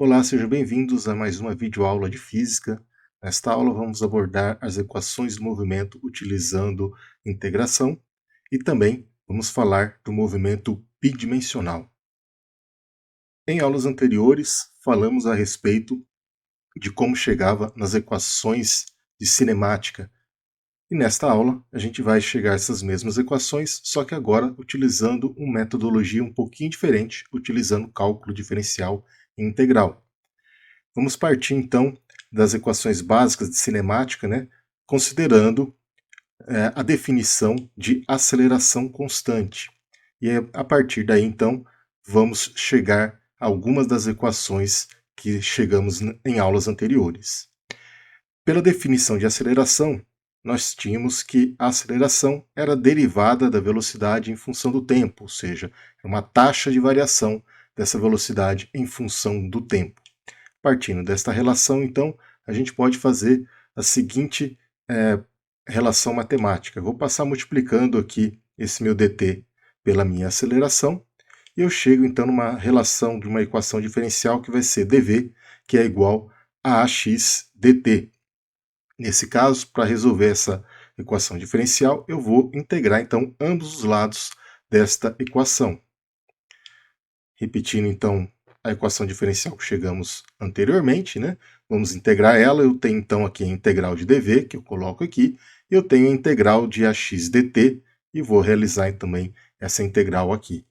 Olá, sejam bem-vindos a mais uma videoaula de física. Nesta aula vamos abordar as equações do movimento utilizando integração e também vamos falar do movimento bidimensional. Em aulas anteriores falamos a respeito de como chegava nas equações de cinemática e nesta aula a gente vai chegar a essas mesmas equações, só que agora utilizando uma metodologia um pouquinho diferente, utilizando cálculo diferencial e integral. Vamos partir então das equações básicas de cinemática, considerando a definição de aceleração constante. E a partir daí então vamos chegar a algumas das equações que chegamos em aulas anteriores. Pela definição de aceleração, nós tínhamos que a aceleração era derivada da velocidade em função do tempo, ou seja, é uma taxa de variação dessa velocidade em função do tempo. Partindo desta relação, então, a gente pode fazer a seguinte relação matemática. Eu vou passar multiplicando aqui esse meu dt pela minha aceleração, e eu chego então numa relação de uma equação diferencial que vai ser dv, que é igual a ax dt. Nesse caso, para resolver essa equação diferencial, eu vou integrar então ambos os lados desta equação. Repetindo então a equação diferencial que chegamos anteriormente, vamos integrar ela. Eu tenho então aqui a integral de dv, que eu coloco aqui, e eu tenho a integral de ax dt, e vou realizar também essa integral aqui.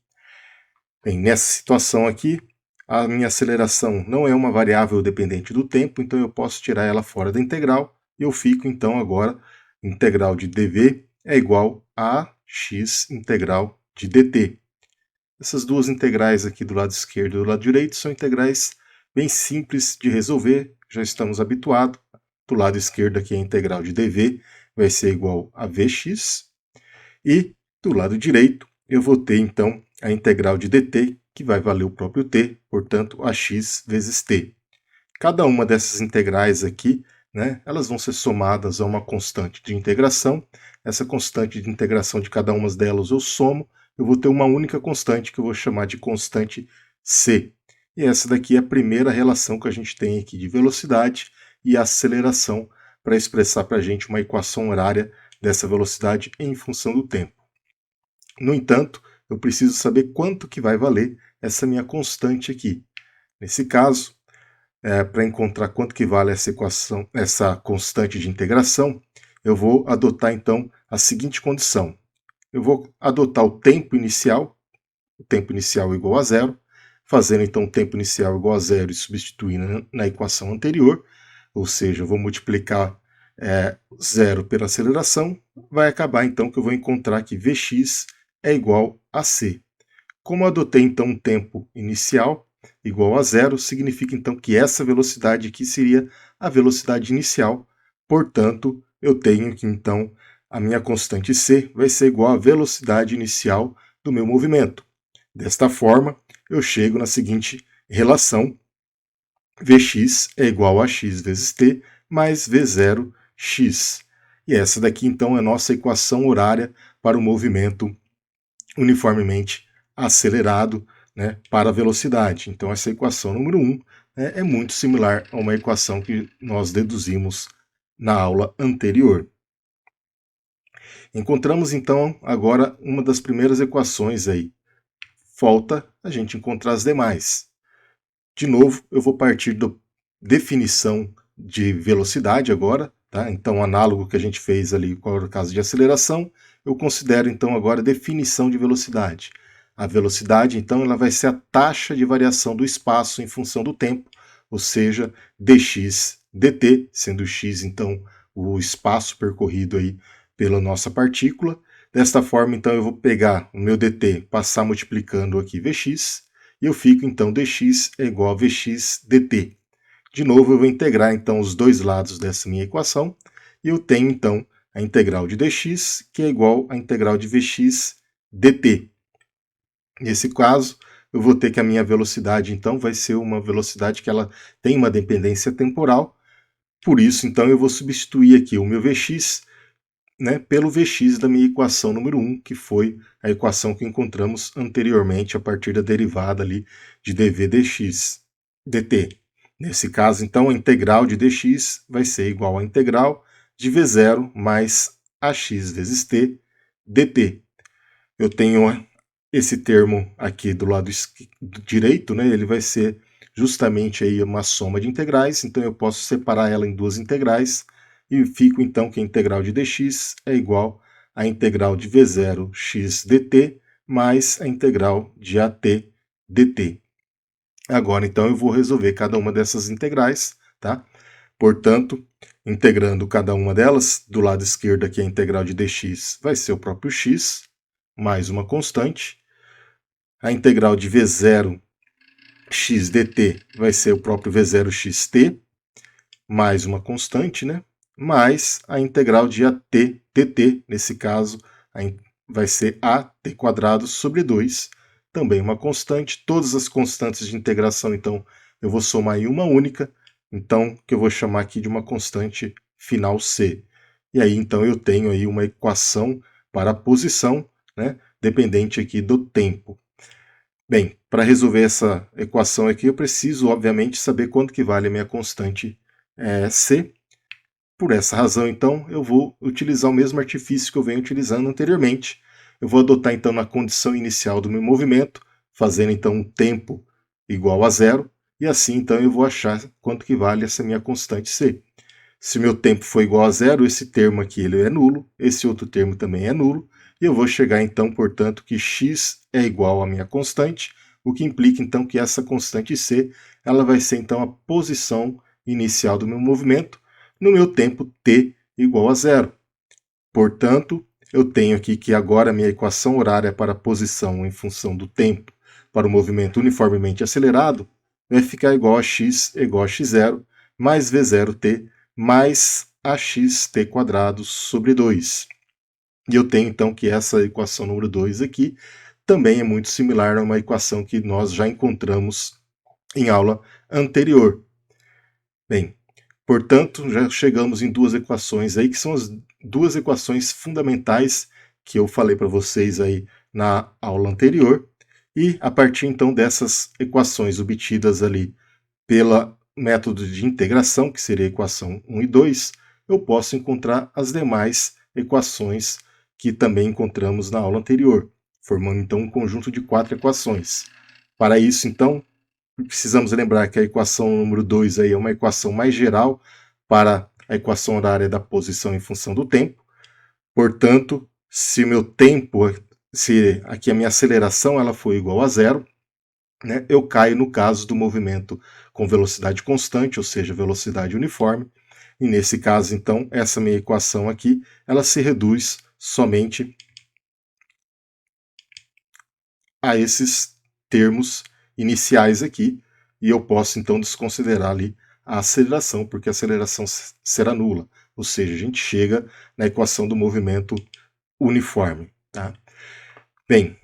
Bem, nessa situação aqui, a minha aceleração não é uma variável dependente do tempo, então eu posso tirar ela fora da integral, e eu fico então agora, integral de dv é igual a x integral de dt. Essas duas integrais aqui do lado esquerdo e do lado direito são integrais bem simples de resolver, já estamos habituados. Do lado esquerdo aqui a integral de dv vai ser igual a vx, e do lado direito eu vou ter então a integral de dt, que vai valer o próprio t, portanto ax vezes t. Cada uma dessas integrais aqui, elas vão ser somadas a uma constante de integração. Essa constante de integração de cada uma delas eu somo, eu vou ter uma única constante que eu vou chamar de constante c. E essa daqui é a primeira relação que a gente tem aqui de velocidade e aceleração para expressar para a gente uma equação horária dessa velocidade em função do tempo. No entanto, eu preciso saber quanto que vai valer essa minha constante aqui. Nesse caso, para encontrar quanto que vale essa equação, essa constante de integração, eu vou adotar então a seguinte condição. Eu vou adotar o tempo inicial igual a zero, fazendo então o tempo inicial igual a zero e substituindo na equação anterior, ou seja, eu vou multiplicar zero pela aceleração, vai acabar então que eu vou encontrar que Vx é igual a c. Como eu adotei então um tempo inicial igual a zero, significa então que essa velocidade aqui seria a velocidade inicial, portanto, eu tenho que então a minha constante c vai ser igual à velocidade inicial do meu movimento. Desta forma, eu chego na seguinte relação: Vx é igual a x vezes t mais V0x. E essa daqui então é a nossa equação horária para o movimento uniformemente acelerado, para a velocidade. Então essa equação número 1 é muito similar a uma equação que nós deduzimos na aula anterior. Encontramos então agora uma das primeiras equações aí. Falta a gente encontrar as demais. De novo, eu vou partir da definição de velocidade agora, tá? Então, análogo que a gente fez ali com o caso de aceleração, eu considero então agora a definição de velocidade. A velocidade, então, ela vai ser a taxa de variação do espaço em função do tempo, ou seja, dx dt, sendo x, então, o espaço percorrido aí pela nossa partícula. Desta forma, então, eu vou pegar o meu dt, passar multiplicando aqui Vx, e eu fico, então, dx é igual a Vx dt. De novo, eu vou integrar, então, os dois lados dessa minha equação, e eu tenho, então, a integral de dx, que é igual à integral de Vx dt. Nesse caso, eu vou ter que a minha velocidade, então, vai ser uma velocidade que ela tem uma dependência temporal. Por isso, então, eu vou substituir aqui o meu Vx, pelo Vx da minha equação número 1, que foi a equação que encontramos anteriormente a partir da derivada ali de dv dx dt. Nesse caso, então, a integral de dx vai ser igual à integral de v0 mais ax vezes t dt. Eu tenho esse termo aqui do lado direito, né? Ele vai ser justamente aí uma soma de integrais, então eu posso separar ela em duas integrais e fico então que a integral de dx é igual à integral de v0 x dt mais a integral de at dt. Agora, então, eu vou resolver cada uma dessas integrais, tá? Portanto, integrando cada uma delas, do lado esquerdo aqui a integral de dx vai ser o próprio x, mais uma constante. A integral de v0 x dt vai ser o próprio v0 xt, mais uma constante, né? Mais a integral de at dt, nesse caso, vai ser at quadrado sobre 2, também uma constante. Todas as constantes de integração, então, eu vou somar em uma única, então, que eu vou chamar aqui de uma constante final c. E aí, então, eu tenho aí uma equação para a posição, né, dependente aqui do tempo. Bem, para resolver essa equação aqui, eu preciso, obviamente, saber quanto que vale a minha constante c. Por essa razão, então, eu vou utilizar o mesmo artifício que eu venho utilizando anteriormente. Eu vou adotar, então, na condição inicial do meu movimento, fazendo, então, um tempo igual a zero, e assim, então, eu vou achar quanto que vale essa minha constante c. Se o meu tempo for igual a zero, esse termo aqui ele é nulo, esse outro termo também é nulo, e eu vou chegar, então, portanto, que x é igual à minha constante, o que implica, então, que essa constante c ela vai ser, então, a posição inicial do meu movimento, no meu tempo t igual a zero. Portanto, eu tenho aqui que agora a minha equação horária para a posição em função do tempo para o movimento uniformemente acelerado vai ficar igual a x igual a x0 mais v0t mais axt quadrado sobre 2. E eu tenho então que essa equação número 2 aqui também é muito similar a uma equação que nós já encontramos em aula anterior. Bem, portanto, já chegamos em duas equações aí, que são as duas equações fundamentais que eu falei para vocês aí na aula anterior. E a partir então dessas equações obtidas ali pelo método de integração, que seria a equação 1 e 2, eu posso encontrar as demais equações que também encontramos na aula anterior, formando então um conjunto de 4 equações. Para isso, então, precisamos lembrar que a equação número 2 aí é uma equação mais geral para a equação horária da posição em função do tempo. Portanto, se o meu tempo, se aqui a minha aceleração ela for igual a zero, né, eu caio no caso do movimento com velocidade constante, ou seja, velocidade uniforme. E nesse caso, então, essa minha equação aqui, ela se reduz somente a esses termos iniciais aqui, e eu posso então desconsiderar ali a aceleração, porque a aceleração será nula, ou seja, a gente chega na equação do movimento uniforme. Tá? Bem,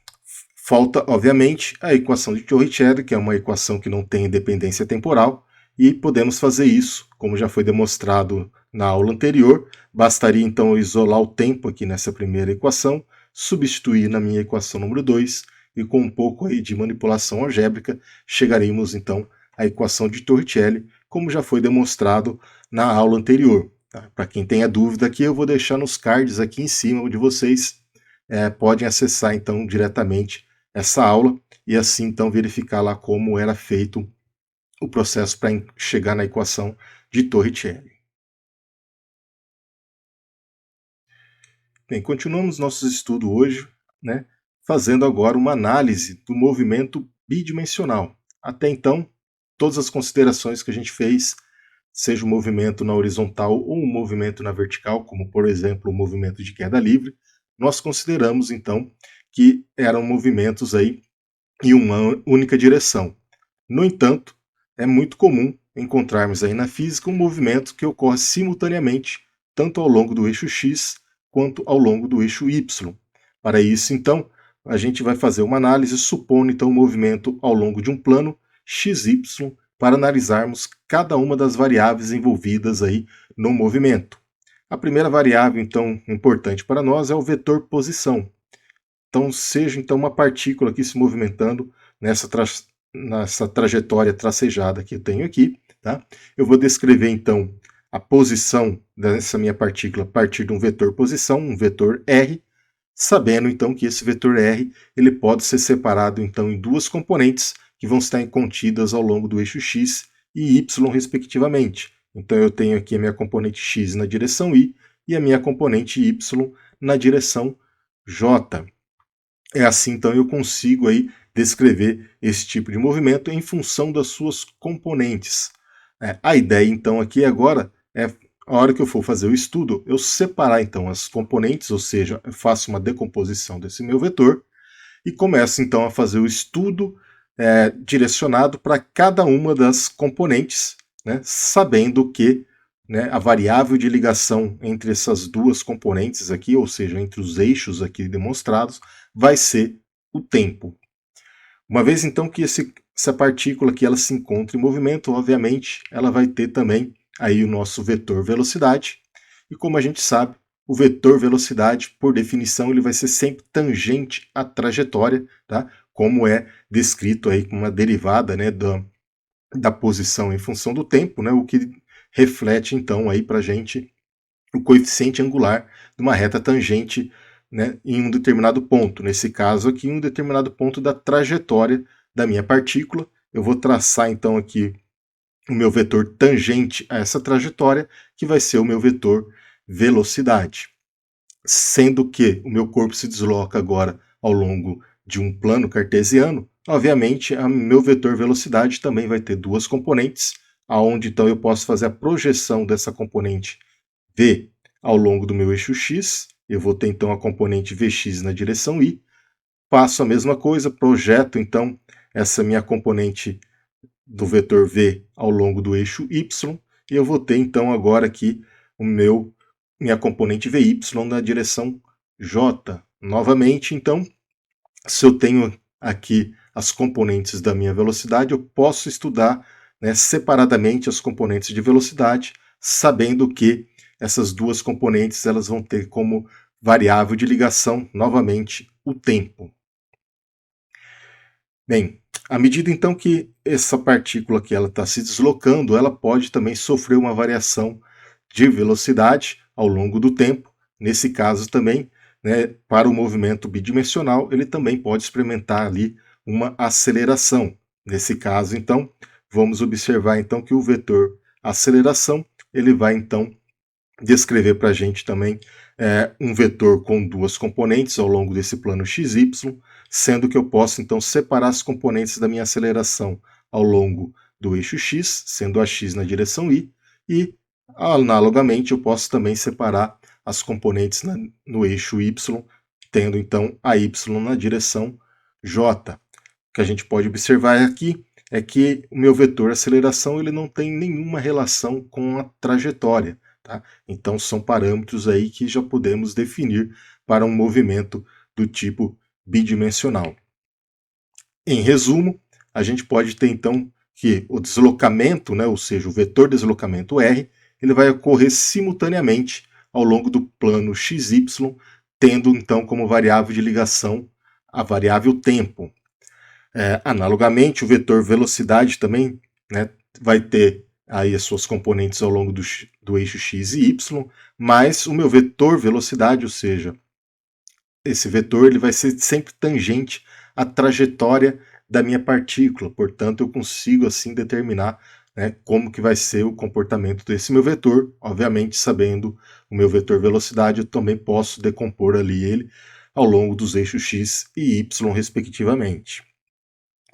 falta, obviamente, a equação de Torricelli, que é uma equação que não tem dependência temporal, e podemos fazer isso, como já foi demonstrado na aula anterior. Bastaria então eu isolar o tempo aqui nessa primeira equação, substituir na minha equação número 2, e com um pouco aí de manipulação algébrica, chegaremos então à equação de Torricelli, como já foi demonstrado na aula anterior. Tá? Para quem tenha dúvida aqui, eu vou deixar nos cards aqui em cima, onde vocês podem acessar então diretamente essa aula e assim então verificar lá como era feito o processo para chegar na equação de Torricelli. Bem, continuamos nosso estudo hoje, né, fazendo agora uma análise do movimento bidimensional. Até então, todas as considerações que a gente fez, seja o movimento na horizontal ou o movimento na vertical, como por exemplo o movimento de queda livre, nós consideramos então que eram movimentos aí em uma única direção. No entanto, é muito comum encontrarmos aí na física um movimento que ocorre simultaneamente, tanto ao longo do eixo x quanto ao longo do eixo y. Para isso, então, a gente vai fazer uma análise supondo então o movimento ao longo de um plano xy para analisarmos cada uma das variáveis envolvidas aí no movimento. A primeira variável, então, importante para nós é o vetor posição. Então, seja então uma partícula aqui se movimentando nessa trajetória tracejada que eu tenho aqui, tá? Eu vou descrever, então, a posição dessa minha partícula a partir de um vetor posição, um vetor R, sabendo, então, que esse vetor R ele pode ser separado, então, em duas componentes que vão estar contidas ao longo do eixo X e Y, respectivamente. Então, eu tenho aqui a minha componente X na direção Y e a minha componente Y na direção J. É assim, então, eu consigo aí descrever esse tipo de movimento em função das suas componentes. A ideia, então, aqui agora é, a hora que eu for fazer o estudo, eu separar, então, as componentes, ou seja, eu faço uma decomposição desse meu vetor e começo, então, a fazer o estudo direcionado para cada uma das componentes, né, sabendo que, né, a variável de ligação entre essas duas componentes aqui, ou seja, entre os eixos aqui demonstrados, vai ser o tempo. Uma vez então que essa partícula aqui ela se encontra em movimento, obviamente ela vai ter também aí o nosso vetor velocidade, e como a gente sabe, o vetor velocidade, por definição, ele vai ser sempre tangente à trajetória, tá? Como é descrito aí com uma derivada, né, da posição em função do tempo, né, o que reflete então aí para a gente o coeficiente angular de uma reta tangente, né, em um determinado ponto. Nesse caso aqui, em um determinado ponto da trajetória da minha partícula. Eu vou traçar então aqui o meu vetor tangente a essa trajetória, que vai ser o meu vetor velocidade. Sendo que o meu corpo se desloca agora ao longo de um plano cartesiano, obviamente o meu vetor velocidade também vai ter duas componentes, aonde então eu posso fazer a projeção dessa componente V ao longo do meu eixo X, eu vou ter então a componente Vx na direção Y, faço a mesma coisa, projeto então essa minha componente do vetor V ao longo do eixo Y, e eu vou ter então agora aqui minha componente Vy na direção J. Novamente, então, se eu tenho aqui as componentes da minha velocidade, eu posso estudar, né, separadamente as componentes de velocidade, sabendo que essas duas componentes elas vão ter como variável de ligação, novamente, o tempo. Bem, à medida então que essa partícula aqui ela está se deslocando, ela pode também sofrer uma variação de velocidade ao longo do tempo. Nesse caso também, né, para o movimento bidimensional, ele também pode experimentar ali uma aceleração. Nesse caso, então, vamos observar então que o vetor aceleração ele vai então descrever para a gente também um vetor com duas componentes ao longo desse plano xy, sendo que eu posso então separar as componentes da minha aceleração ao longo do eixo x, sendo a x na direção y, e analogamente eu posso também separar as componentes no eixo y, tendo então a y na direção j. O que a gente pode observar aqui é que o meu vetor aceleração ele não tem nenhuma relação com a trajetória. Tá? Então são parâmetros aí que já podemos definir para um movimento do tipo bidimensional. Em resumo, a gente pode ter então que o deslocamento, né, ou seja, o vetor deslocamento R, ele vai ocorrer simultaneamente ao longo do plano XY, tendo então como variável de ligação a variável tempo. Analogamente, o vetor velocidade também, né, vai ter aí as suas componentes ao longo do eixo x e y, mas o meu vetor velocidade, ou seja, esse vetor ele vai ser sempre tangente à trajetória da minha partícula, portanto eu consigo assim determinar, né, como que vai ser o comportamento desse meu vetor. Obviamente, sabendo o meu vetor velocidade, eu também posso decompor ali ele ao longo dos eixos x e y, respectivamente.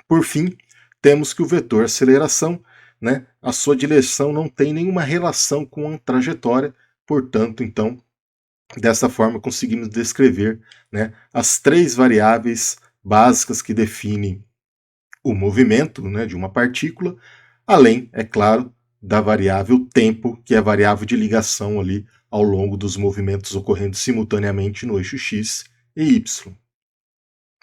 Por fim, temos que o vetor aceleração, né, a sua direção não tem nenhuma relação com a trajetória, portanto, então, dessa forma conseguimos descrever, né, as três variáveis básicas que definem o movimento, né, de uma partícula, além, é claro, da variável tempo, que é a variável de ligação ali ao longo dos movimentos ocorrendo simultaneamente no eixo x e y.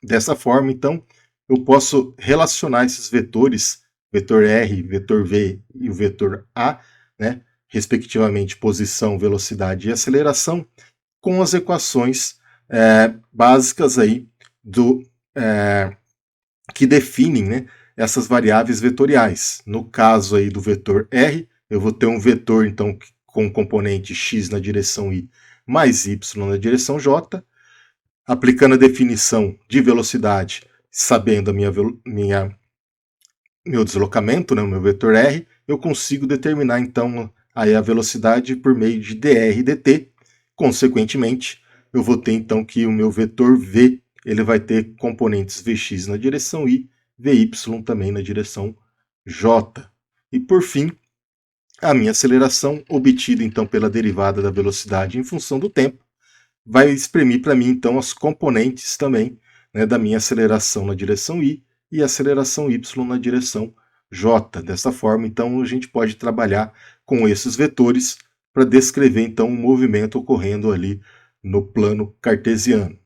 Dessa forma, então, eu posso relacionar esses vetores, vetor R, vetor V e o vetor A, né, respectivamente posição, velocidade e aceleração, com as equações básicas aí que definem, né, essas variáveis vetoriais. No caso aí do vetor R, eu vou ter um vetor então com componente x na direção y mais y na direção j. Aplicando a definição de velocidade, sabendo meu deslocamento, né, o meu vetor R, eu consigo determinar então aí a velocidade por meio de dr dt. Consequentemente, eu vou ter então que o meu vetor v ele vai ter componentes vx na direção y, vy também na direção j. E por fim, a minha aceleração, obtida então pela derivada da velocidade em função do tempo, vai exprimir para mim então as componentes também, né, da minha aceleração na direção y e aceleração y na direção j. Dessa forma, então, a gente pode trabalhar com esses vetores para descrever então um movimento ocorrendo ali no plano cartesiano.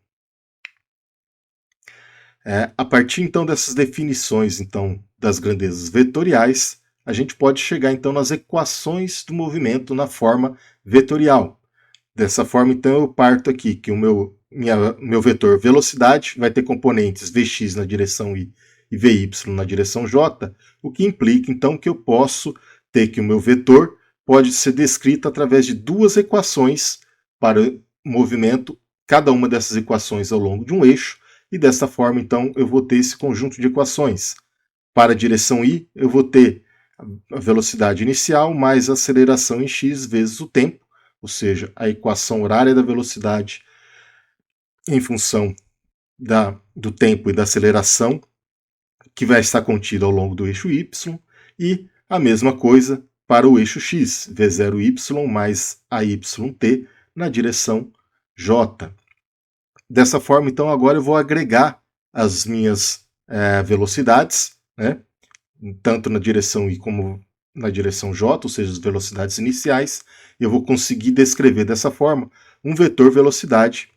A partir então dessas definições então das grandezas vetoriais, a gente pode chegar então nas equações do movimento na forma vetorial. Dessa forma, então, eu parto aqui que o meu vetor velocidade vai ter componentes Vx na direção y e Vy na direção j, o que implica, então, que eu posso ter que o meu vetor pode ser descrito através de duas equações para o movimento, cada uma dessas equações ao longo de um eixo, e dessa forma, então, eu vou ter esse conjunto de equações. Para a direção y, eu vou ter a velocidade inicial mais a aceleração em x vezes o tempo, ou seja, a equação horária da velocidade em função do tempo e da aceleração que vai estar contida ao longo do eixo y, e a mesma coisa para o eixo x, v0y mais AYT na direção j. Dessa forma, então, agora eu vou agregar as minhas velocidades, né, tanto na direção y como na direção j, ou seja, as velocidades iniciais, eu vou conseguir descrever dessa forma um vetor velocidade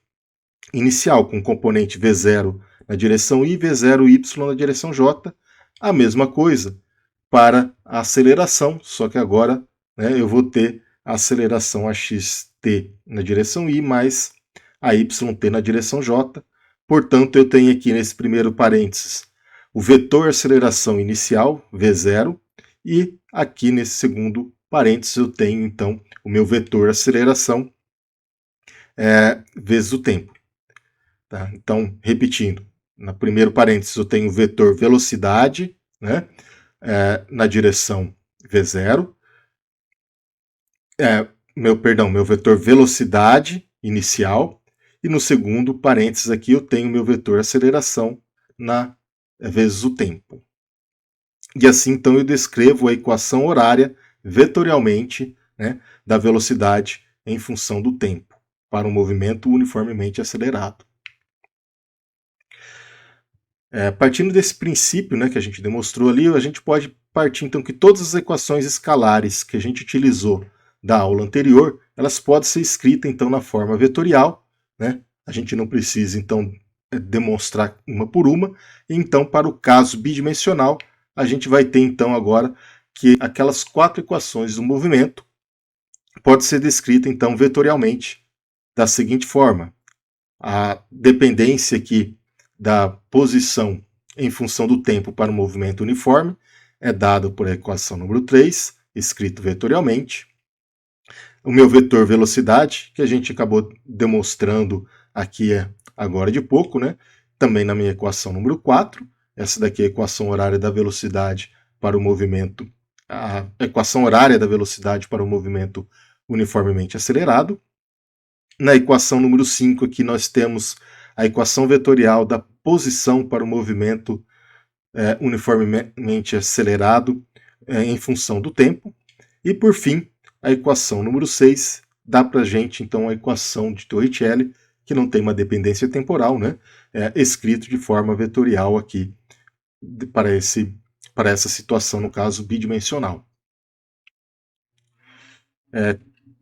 inicial, com componente v0 na direção y, v0y na direção j. A mesma coisa para a aceleração, só que agora, né, eu vou ter a aceleração axt na direção y mais a yt na direção j. Portanto, eu tenho aqui nesse primeiro parênteses o vetor aceleração inicial, v0, e aqui nesse segundo parênteses eu tenho então o meu vetor aceleração vezes o tempo. Tá? Então, repetindo, no primeiro parênteses eu tenho o vetor velocidade, né, na direção v0, meu vetor velocidade inicial, e no segundo parênteses aqui eu tenho meu vetor aceleração vezes o tempo. E assim, então, eu descrevo a equação horária vetorialmente, né, da velocidade em função do tempo, para um movimento uniformemente acelerado. Partindo desse princípio, né, que a gente demonstrou ali, a gente pode partir, então, que todas as equações escalares que a gente utilizou da aula anterior, elas podem ser escritas, então, na forma vetorial, né? A gente não precisa, então, demonstrar uma por uma. Então, para o caso bidimensional, a gente vai ter, então, agora que aquelas 4 equações do movimento pode ser descrita, então, vetorialmente, da seguinte forma. A dependência aqui da posição em função do tempo para o movimento uniforme é dada por a equação número 3, escrito vetorialmente. O meu vetor velocidade, que a gente acabou demonstrando aqui agora de pouco, né? Também na minha equação número 4. Essa daqui é a equação horária da velocidade para o movimento, a equação horária da velocidade para o movimento uniformemente acelerado. Na equação número 5 aqui nós temos a equação vetorial da posição para o movimento uniformemente acelerado em função do tempo. E por fim, a equação número 6 dá para a gente então a equação de Torricelli, que não tem uma dependência temporal, né? Escrito de forma vetorial aqui para essa situação, no caso bidimensional.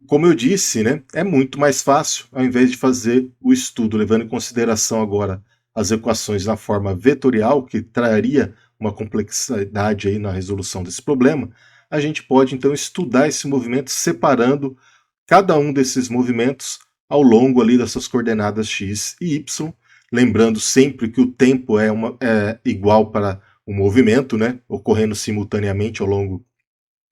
Como eu disse, né, é muito mais fácil, ao invés de fazer o estudo levando em consideração agora as equações na forma vetorial, que traria uma complexidade aí na resolução desse problema, a gente pode então estudar esse movimento separando cada um desses movimentos ao longo ali dessas coordenadas x e y, lembrando sempre que o tempo é igual para o movimento, né, ocorrendo simultaneamente ao longo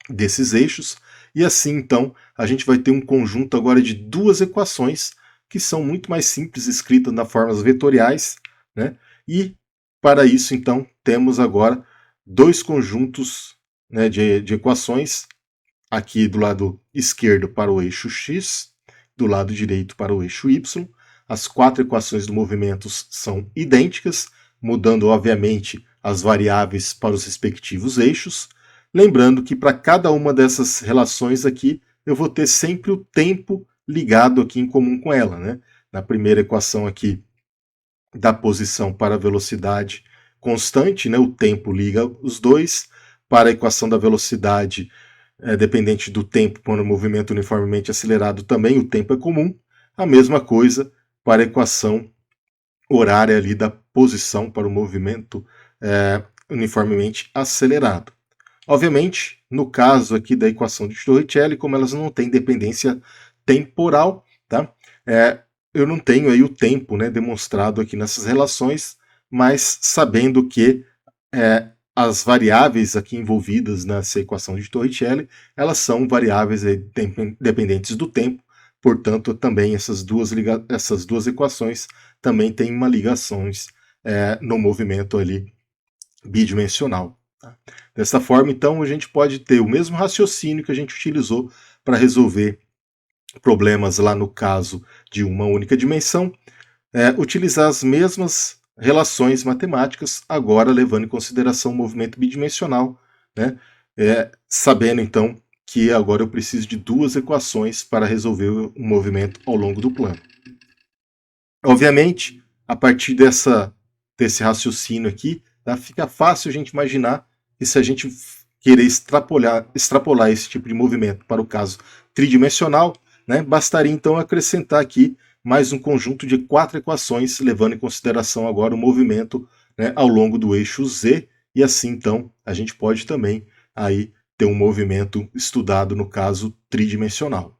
desses eixos, e assim então a gente vai ter um conjunto agora de duas equações que são muito mais simples, escritas nas formas vetoriais, né, e para isso então temos agora dois conjuntos, né, de equações, aqui do lado esquerdo para o eixo x, do lado direito para o eixo y. As quatro equações do movimento são idênticas, mudando obviamente as variáveis para os respectivos eixos. Lembrando que para cada uma dessas relações aqui, eu vou ter sempre o tempo ligado aqui em comum com ela, né? Na primeira equação aqui, da posição para a velocidade constante, né? O tempo liga os dois. Para a equação da velocidade dependente do tempo, quando o movimento uniformemente acelerado também, o tempo é comum. A mesma coisa para a equação horária ali da posição para o movimento uniformemente acelerado. Obviamente, no caso aqui da equação de Torricelli, como elas não têm dependência temporal, tá? Eu não tenho aí o tempo, né, demonstrado aqui nessas relações, mas sabendo que as variáveis aqui envolvidas nessa equação de Torricelli, elas são variáveis dependentes do tempo, portanto, também essas duas equações também têm uma ligações no movimento ali bidimensional. Tá? Dessa forma, então, a gente pode ter o mesmo raciocínio que a gente utilizou para resolver problemas lá no caso de uma única dimensão, utilizar as mesmas relações matemáticas, agora levando em consideração o movimento bidimensional, né? Sabendo então que agora eu preciso de duas equações para resolver o movimento ao longo do plano. Obviamente, a partir desse raciocínio aqui, tá, fica fácil a gente imaginar que se a gente querer extrapolar esse tipo de movimento para o caso tridimensional, né, bastaria então acrescentar aqui mais um conjunto de quatro equações, levando em consideração agora o movimento, né, ao longo do eixo Z, e assim então a gente pode também aí ter um movimento estudado no caso tridimensional.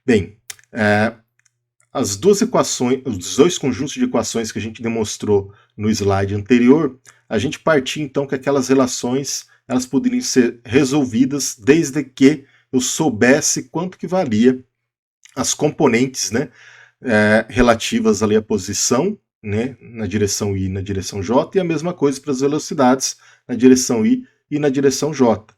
Bem, as duas equações, os dois conjuntos de equações que a gente demonstrou no slide anterior, a gente partia então que aquelas relações elas poderiam ser resolvidas desde que eu soubesse quanto que valia as componentes, né, relativas ali à posição, né, na direção I e na direção J, e a mesma coisa para as velocidades na direção I e na direção J.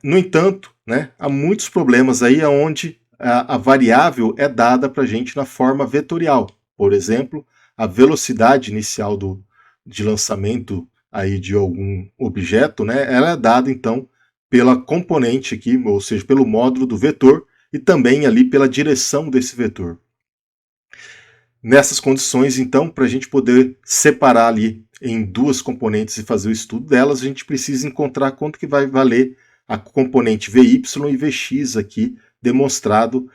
No entanto, né, há muitos problemas aí onde a variável é dada para a gente na forma vetorial. Por exemplo, a velocidade inicial de lançamento aí de algum objeto, né, ela é dada então pela componente aqui, ou seja, pelo módulo do vetor, e também ali pela direção desse vetor. Nessas condições, então, para a gente poder separar ali em duas componentes e fazer o estudo delas, a gente precisa encontrar quanto que vai valer a componente Vy e Vx aqui demonstrado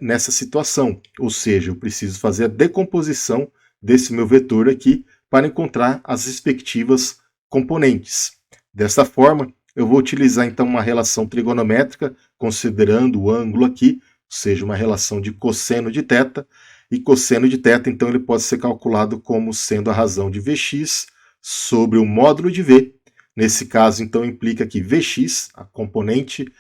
nessa situação. Ou seja, eu preciso fazer a decomposição desse meu vetor aqui para encontrar as respectivas componentes. Dessa forma, eu vou utilizar então uma relação trigonométrica, considerando o ângulo aqui, ou seja, uma relação de cosseno de θ, e cosseno de θ, então, ele pode ser calculado como sendo a razão de Vx sobre o módulo de V. Nesse caso, então, implica que Vx, a componente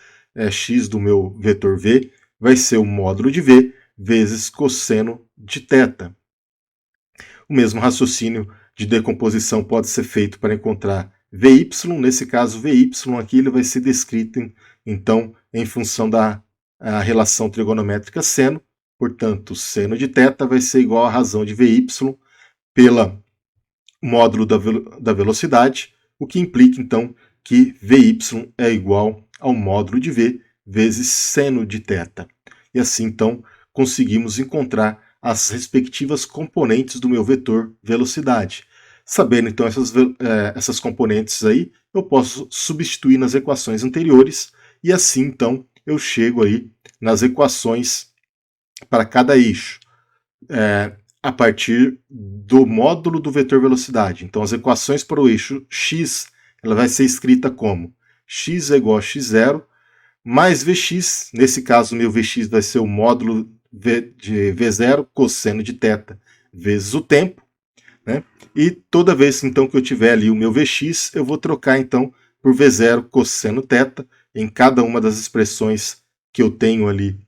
x do meu vetor V, vai ser o módulo de V vezes cosseno de θ. O mesmo raciocínio de decomposição pode ser feito para encontrar Vy, nesse caso Vy aqui ele vai ser descrito então em função da relação trigonométrica seno, portanto seno de θ vai ser igual à razão de Vy pela módulo da velocidade, o que implica então que Vy é igual ao módulo de V vezes seno de θ. E assim então conseguimos encontrar as respectivas componentes do meu vetor velocidade. Sabendo então essas componentes aí, eu posso substituir nas equações anteriores e assim então eu chego aí nas equações para cada eixo a partir do módulo do vetor velocidade. Então as equações para o eixo x ela vai ser escrita como x é igual a x0 mais Vx, nesse caso o meu Vx vai ser o módulo de V0 cosseno de θ vezes o tempo, né? E toda vez então que eu tiver ali o meu Vx, eu vou trocar então por V0 cosseno θ em cada uma das expressões que eu tenho ali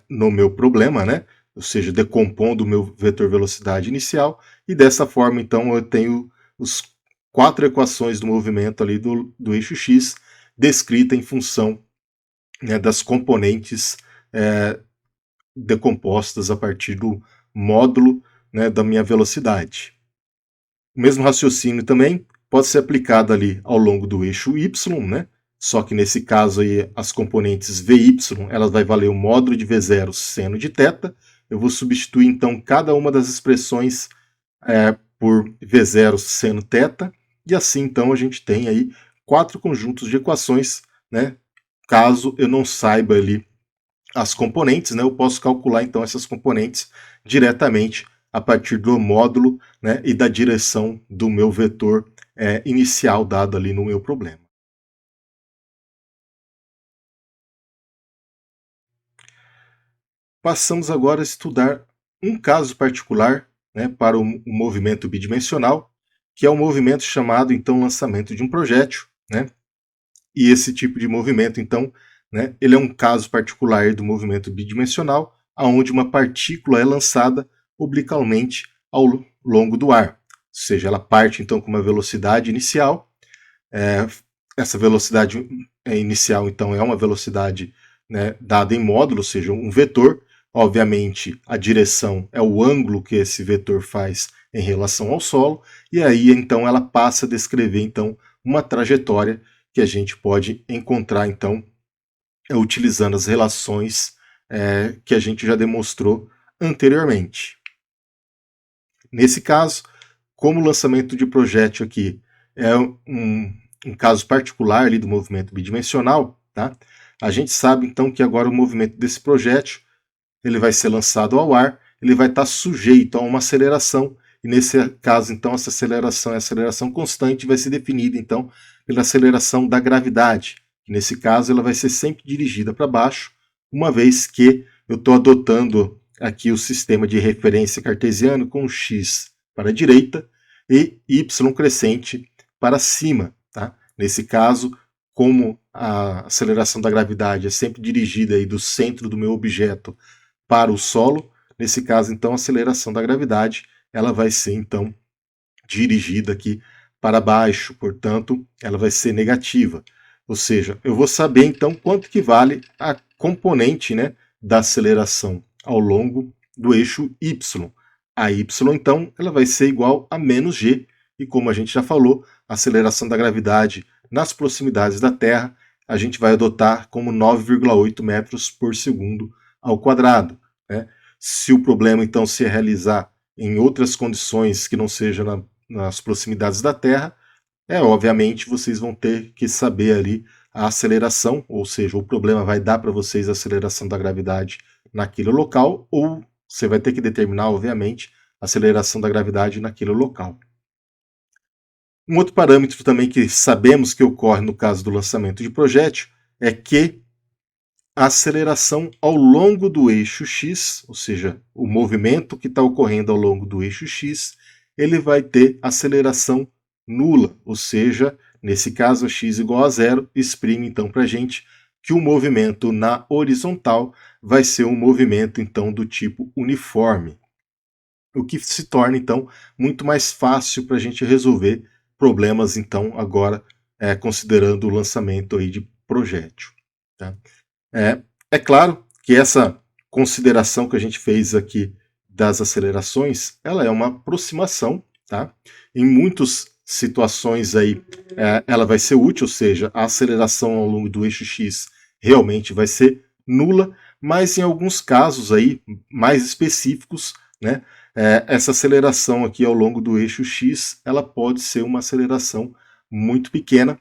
no meu problema, né? Ou seja, decompondo o meu vetor velocidade inicial, e dessa forma então eu tenho os 4 equações do movimento ali do eixo x descrita em função, né, das componentes decompostas a partir do módulo, né, da minha velocidade. O mesmo raciocínio também pode ser aplicado ali ao longo do eixo y, né? Só que nesse caso aí as componentes Vy, elas vai valer o módulo de V0 seno de θ. Eu vou substituir então cada uma das expressões por V0 seno θ, e assim então a gente tem aí 4 conjuntos de equações, né? Caso eu não saiba ali as componentes, né, eu posso calcular então essas componentes diretamente a partir do módulo, né, e da direção do meu vetor inicial dado ali no meu problema. Passamos agora a estudar um caso particular, né, para o movimento bidimensional, que é o movimento chamado então lançamento de um projétil, né? E esse tipo de movimento, então, né, ele é um caso particular do movimento bidimensional, onde uma partícula é lançada obliquamente ao longo do ar. Ou seja, ela parte então com uma velocidade inicial. Essa velocidade inicial, então, é uma velocidade, né, dada em módulo, ou seja, um vetor. Obviamente, a direção é o ângulo que esse vetor faz em relação ao solo, e aí então ela passa a descrever então uma trajetória que a gente pode encontrar então utilizando as relações que a gente já demonstrou anteriormente. Nesse caso, como o lançamento de projétil aqui é um caso particular ali do movimento bidimensional, tá? A gente sabe então que agora o movimento desse projétil ele vai ser lançado ao ar, ele vai estar sujeito a uma aceleração, e nesse caso então essa aceleração é a aceleração constante, vai ser definida então pela aceleração da gravidade. Nesse caso ela vai ser sempre dirigida para baixo, uma vez que eu estou adotando aqui o sistema de referência cartesiano com x para a direita e y crescente para cima. Tá? Nesse caso, como a aceleração da gravidade é sempre dirigida aí do centro do meu objeto para o solo, nesse caso, então, a aceleração da gravidade ela vai ser, então, dirigida aqui para baixo, portanto, ela vai ser negativa. Ou seja, eu vou saber, então, quanto que vale a componente, né, da aceleração ao longo do eixo y. A y, então, ela vai ser igual a menos g, e como a gente já falou, a aceleração da gravidade nas proximidades da Terra, a gente vai adotar como 9,8 metros por segundo ao quadrado. Né? Se o problema, então, se realizar em outras condições que não sejam nas proximidades da Terra, obviamente vocês vão ter que saber ali a aceleração, ou seja, o problema vai dar para vocês a aceleração da gravidade naquele local, ou você vai ter que determinar, obviamente, a aceleração da gravidade naquele local. Um outro parâmetro também que sabemos que ocorre no caso do lançamento de projétil é que a aceleração ao longo do eixo x, ou seja, o movimento que está ocorrendo ao longo do eixo x, ele vai ter aceleração nula, ou seja, nesse caso, x igual a zero, exprime então para a gente que o movimento na horizontal vai ser um movimento então do tipo uniforme, o que se torna então muito mais fácil para a gente resolver problemas então agora considerando o lançamento aí de projétil. Tá? É claro que essa consideração que a gente fez aqui das acelerações, ela é uma aproximação, tá? Em muitas situações aí, ela vai ser útil, ou seja, a aceleração ao longo do eixo x realmente vai ser nula, mas em alguns casos aí mais específicos, né, essa aceleração aqui ao longo do eixo x, ela pode ser uma aceleração muito pequena,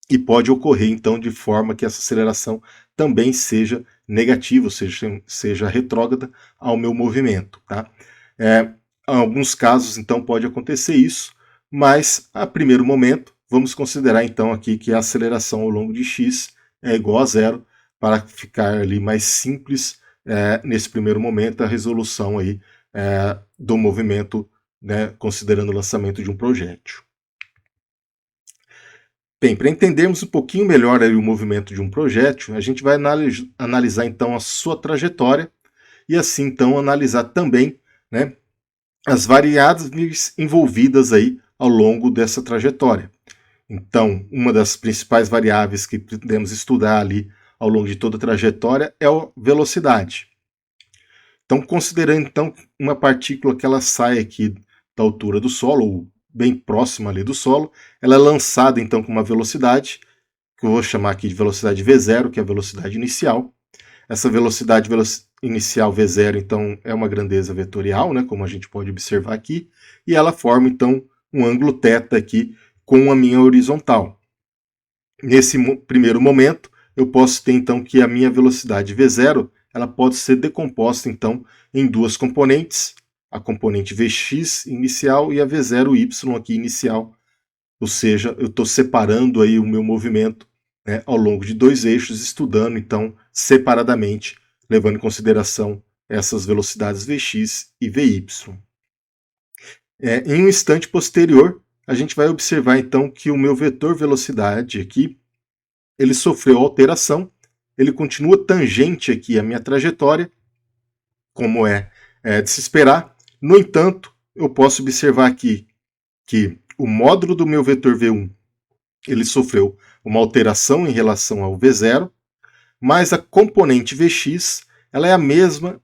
e pode ocorrer, então, de forma que essa aceleração também seja negativa, ou seja retrógrada ao meu movimento. Tá? Em alguns casos, então, pode acontecer isso, mas, a primeiro momento, vamos considerar, então, aqui que a aceleração ao longo de x é igual a zero, para ficar ali mais simples, nesse primeiro momento, a resolução aí, do movimento né, considerando o lançamento de um projétil. Bem, para entendermos um pouquinho melhor aí o movimento de um projétil, a gente vai analisar então a sua trajetória e assim então analisar também, né, as variáveis envolvidas aí ao longo dessa trajetória. Então, uma das principais variáveis que podemos estudar ali ao longo de toda a trajetória é a velocidade. Então, considerando então uma partícula que ela sai aqui da altura do solo, ou bem próxima ali do solo, ela é lançada então com uma velocidade, que eu vou chamar aqui de velocidade V0, que é a velocidade inicial. Essa velocidade inicial V0, então, é uma grandeza vetorial, né, como a gente pode observar aqui, e ela forma, então, um ângulo θ aqui com a minha horizontal. Nesse primeiro momento, eu posso ter, então, que a minha velocidade V0 ela pode ser decomposta, então, em duas componentes, a componente Vx inicial e a V0y aqui inicial, ou seja, eu estou separando aí o meu movimento, né, ao longo de dois eixos, estudando, então, separadamente, levando em consideração essas velocidades Vx e Vy. Em um instante posterior, a gente vai observar, então, que o meu vetor velocidade aqui, ele sofreu alteração, ele continua tangente aqui à minha trajetória, como é de se esperar. No entanto, eu posso observar aqui que o módulo do meu vetor V1 ele sofreu uma alteração em relação ao V0, mas a componente Vx ela é a mesma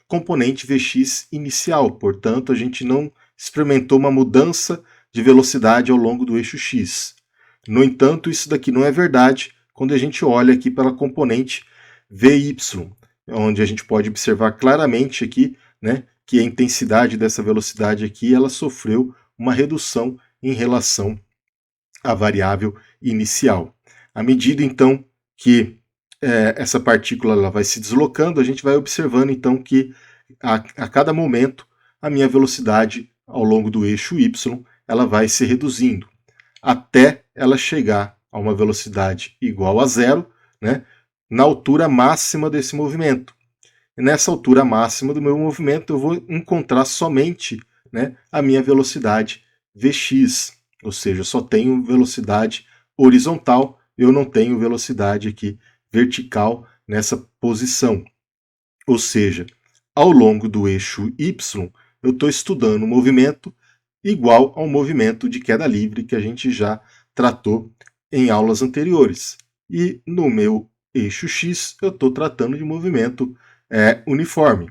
componente Vx inicial, portanto a gente não experimentou uma mudança de velocidade ao longo do eixo x. No entanto, isso daqui não é verdade quando a gente olha aqui pela componente Vy, onde a gente pode observar claramente aqui, né, que a intensidade dessa velocidade aqui ela sofreu uma redução em relação à variável inicial. À medida, então, que essa partícula ela vai se deslocando, a gente vai observando, então, que a cada momento a minha velocidade ao longo do eixo y ela vai se reduzindo, até ela chegar a uma velocidade igual a zero, né, na altura máxima desse movimento. E nessa altura máxima do meu movimento eu vou encontrar somente, né, a minha velocidade Vx, ou seja, eu só tenho velocidade horizontal, eu não tenho velocidade aqui vertical nessa posição. Ou seja, ao longo do eixo y, eu estou estudando um movimento igual ao movimento de queda livre que a gente já tratou em aulas anteriores. E no meu eixo x, eu estou tratando de movimento uniforme.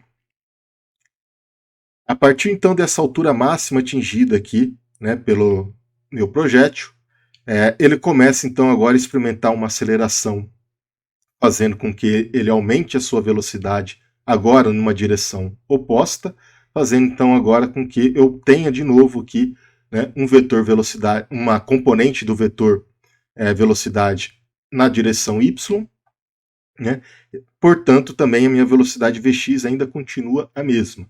A partir então dessa altura máxima atingida aqui, né, pelo meu projétil, ele começa então agora a experimentar uma aceleração, fazendo com que ele aumente a sua velocidade agora numa direção oposta, fazendo então agora com que eu tenha de novo aqui, né, um vetor velocidade, uma componente do vetor velocidade na direção y, né? Portanto, também a minha velocidade Vx ainda continua a mesma.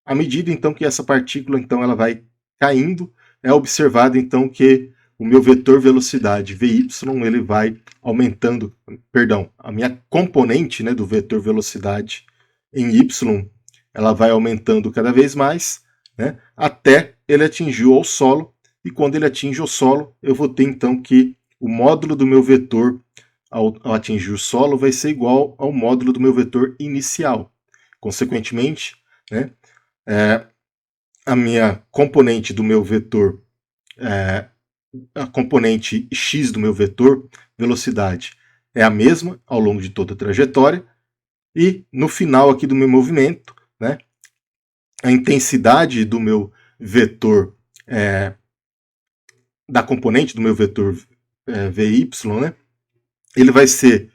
À medida então que essa partícula então ela vai caindo, é observado então que o meu vetor velocidade Vy ele vai aumentando, perdão, a minha componente, né, do vetor velocidade em y, ela vai aumentando cada vez mais, né, até ele atingir o solo, e quando ele atinge o solo, eu vou ter então que o módulo do meu vetor ao atingir o solo vai ser igual ao módulo do meu vetor inicial. Consequentemente, né, a minha componente do meu vetor, a componente x do meu vetor, velocidade, é a mesma ao longo de toda a trajetória, e no final aqui do meu movimento, né, a intensidade do meu vetor, da componente do meu vetor Vy, né, ele vai ser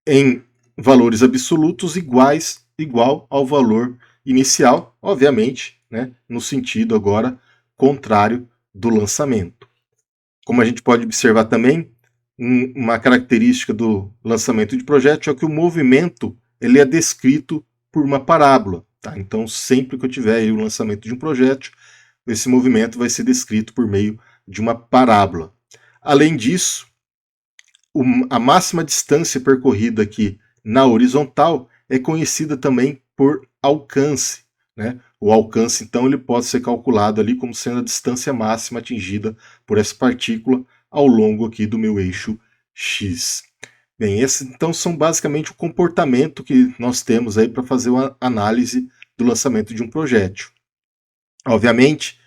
em valores absolutos igual ao valor inicial, obviamente, né, no sentido agora contrário do lançamento. Como a gente pode observar também, uma característica do lançamento de projétil é que o movimento ele é descrito por uma parábola. Tá? Então, sempre que eu tiver aí o lançamento de um projétil, esse movimento vai ser descrito por meio de uma parábola. Além disso, a máxima distância percorrida aqui na horizontal é conhecida também por alcance, né? o alcance, então, ele pode ser calculado ali como sendo a distância máxima atingida por essa partícula ao longo aqui do meu eixo X. Bem, esses então são basicamente o comportamento que nós temos aí para fazer uma análise do lançamento de um projétil. Obviamente,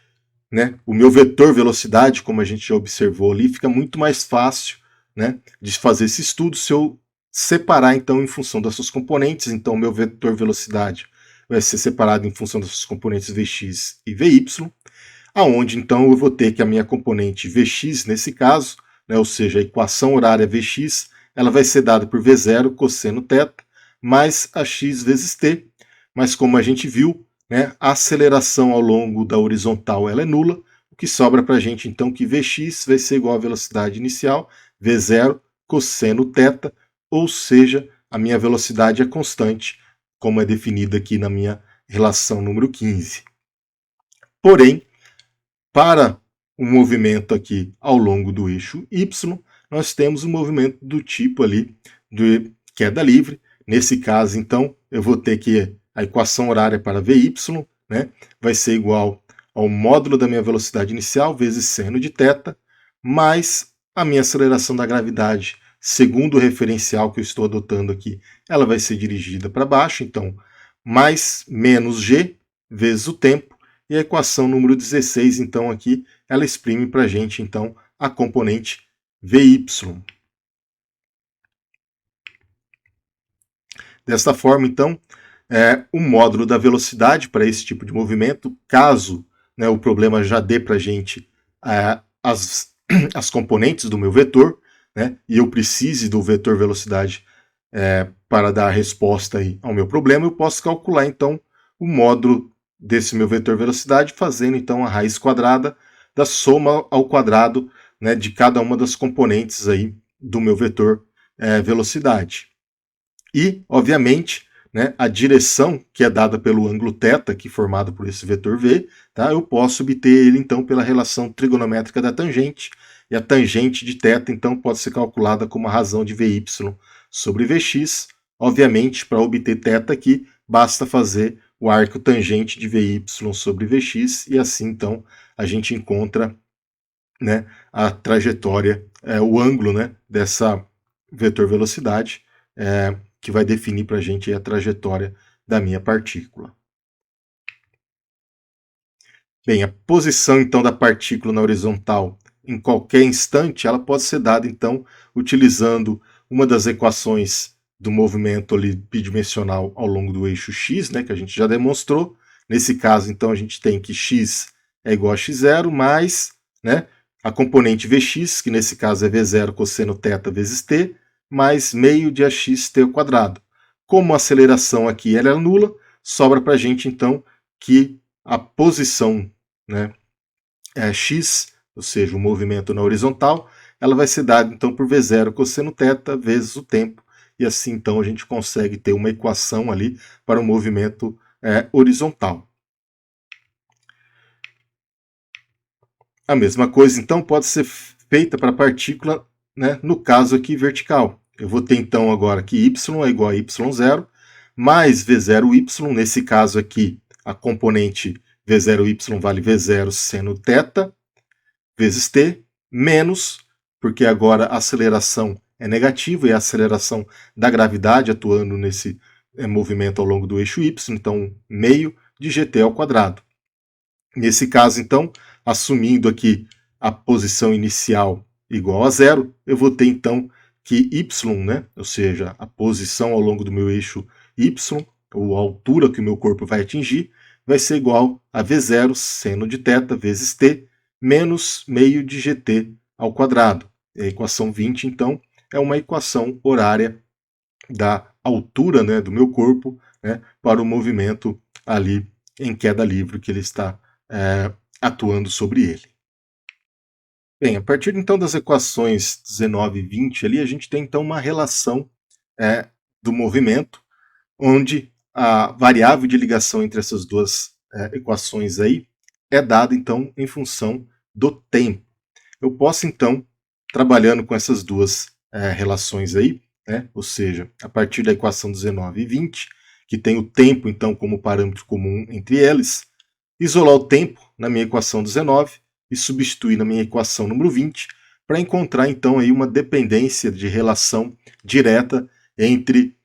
né, o meu vetor velocidade, como a gente já observou ali, fica muito mais fácil, né, de fazer esse estudo se eu separar então em função das suas componentes. Então, o meu vetor velocidade vai ser separado em função das suas componentes Vx e Vy, aonde então eu vou ter que a minha componente Vx, nesse caso, né, ou seja, a equação horária Vx, ela vai ser dada por V0 cosseno θ mais a x vezes t, mas como a gente viu, né, a aceleração ao longo da horizontal ela é nula, o que sobra para a gente então que Vx vai ser igual à velocidade inicial, V0 cosseno θ, ou seja, a minha velocidade é constante, como é definida aqui na minha relação número 15. Porém, para o movimento aqui ao longo do eixo Y, nós temos um movimento do tipo ali de queda livre. Nesse caso, então, eu vou ter que a equação horária para Vy, né, vai ser igual ao módulo da minha velocidade inicial vezes seno de θ, mais a minha aceleração da gravidade, segundo o referencial que eu estou adotando aqui, ela vai ser dirigida para baixo, então, mais menos g vezes o tempo, e a equação número 16, então, aqui, ela exprime para a gente, então, a componente Vy. Desta forma, então, o módulo da velocidade para esse tipo de movimento, caso, né, o problema já dê para a gente as componentes do meu vetor, né, e eu precise do vetor velocidade para dar a resposta aí ao meu problema, eu posso calcular, então, o módulo desse meu vetor velocidade, fazendo, então, a raiz quadrada da soma ao quadrado, né, de cada uma das componentes aí do meu vetor velocidade. E, obviamente, né, a direção que é dada pelo ângulo θ, aqui formado por esse vetor v, tá, eu posso obter ele, então, pela relação trigonométrica da tangente, e a tangente de θ, então, pode ser calculada como a razão de Vy sobre Vx. Obviamente, para obter θ aqui, basta fazer o arco tangente de Vy sobre Vx, e assim, então, a gente encontra, né, a trajetória, o ângulo, né, dessa vetor velocidade, que vai definir para a gente a trajetória da minha partícula. Bem, a posição então da partícula na horizontal em qualquer instante, ela pode ser dada então utilizando uma das equações do movimento ali bidimensional ao longo do eixo x, né, que a gente já demonstrou. Nesse caso, então, a gente tem que x é igual a x0 mais, né, a componente Vx, que nesse caso é V0 cosseno θ vezes t, mais meio de axt ao quadrado. Como a aceleração aqui ela é nula, sobra para a gente, então, que a posição, né, x, ou seja, o movimento na horizontal, ela vai ser dada, então, por V0 cosseno θ vezes o tempo, e assim, então, a gente consegue ter uma equação ali para o movimento horizontal. A mesma coisa, então, pode ser feita para a partícula, né, no caso aqui vertical. Eu vou ter, então, agora que y é igual a y0, mais v0y, nesse caso aqui, a componente v0y vale v0 seno θ, vezes t, menos, porque agora a aceleração é negativa, e a aceleração da gravidade atuando nesse movimento ao longo do eixo y, então, meio de gt ao quadrado. Nesse caso, então, assumindo aqui a posição inicial igual a zero, eu vou ter, então, que y, né, ou seja, a posição ao longo do meu eixo y, ou a altura que o meu corpo vai atingir, vai ser igual a v0 seno de θ vezes t, menos meio de gt ao quadrado. A equação 20, então, é uma equação horária da altura, né, do meu corpo, né, para o movimento ali em queda livre que ele está atuando sobre ele. Bem, a partir então das equações 19 e 20 ali, a gente tem então uma relação do movimento, onde a variável de ligação entre essas duas equações aí é dada então em função do tempo. Eu posso então, trabalhando com essas duas relações aí, né, ou seja, a partir da equação 19 e 20, o que tem o tempo então como parâmetro comum entre eles, isolar o tempo na minha equação 19 e substituir na minha equação número 20 para encontrar então aí uma dependência de relação direta entre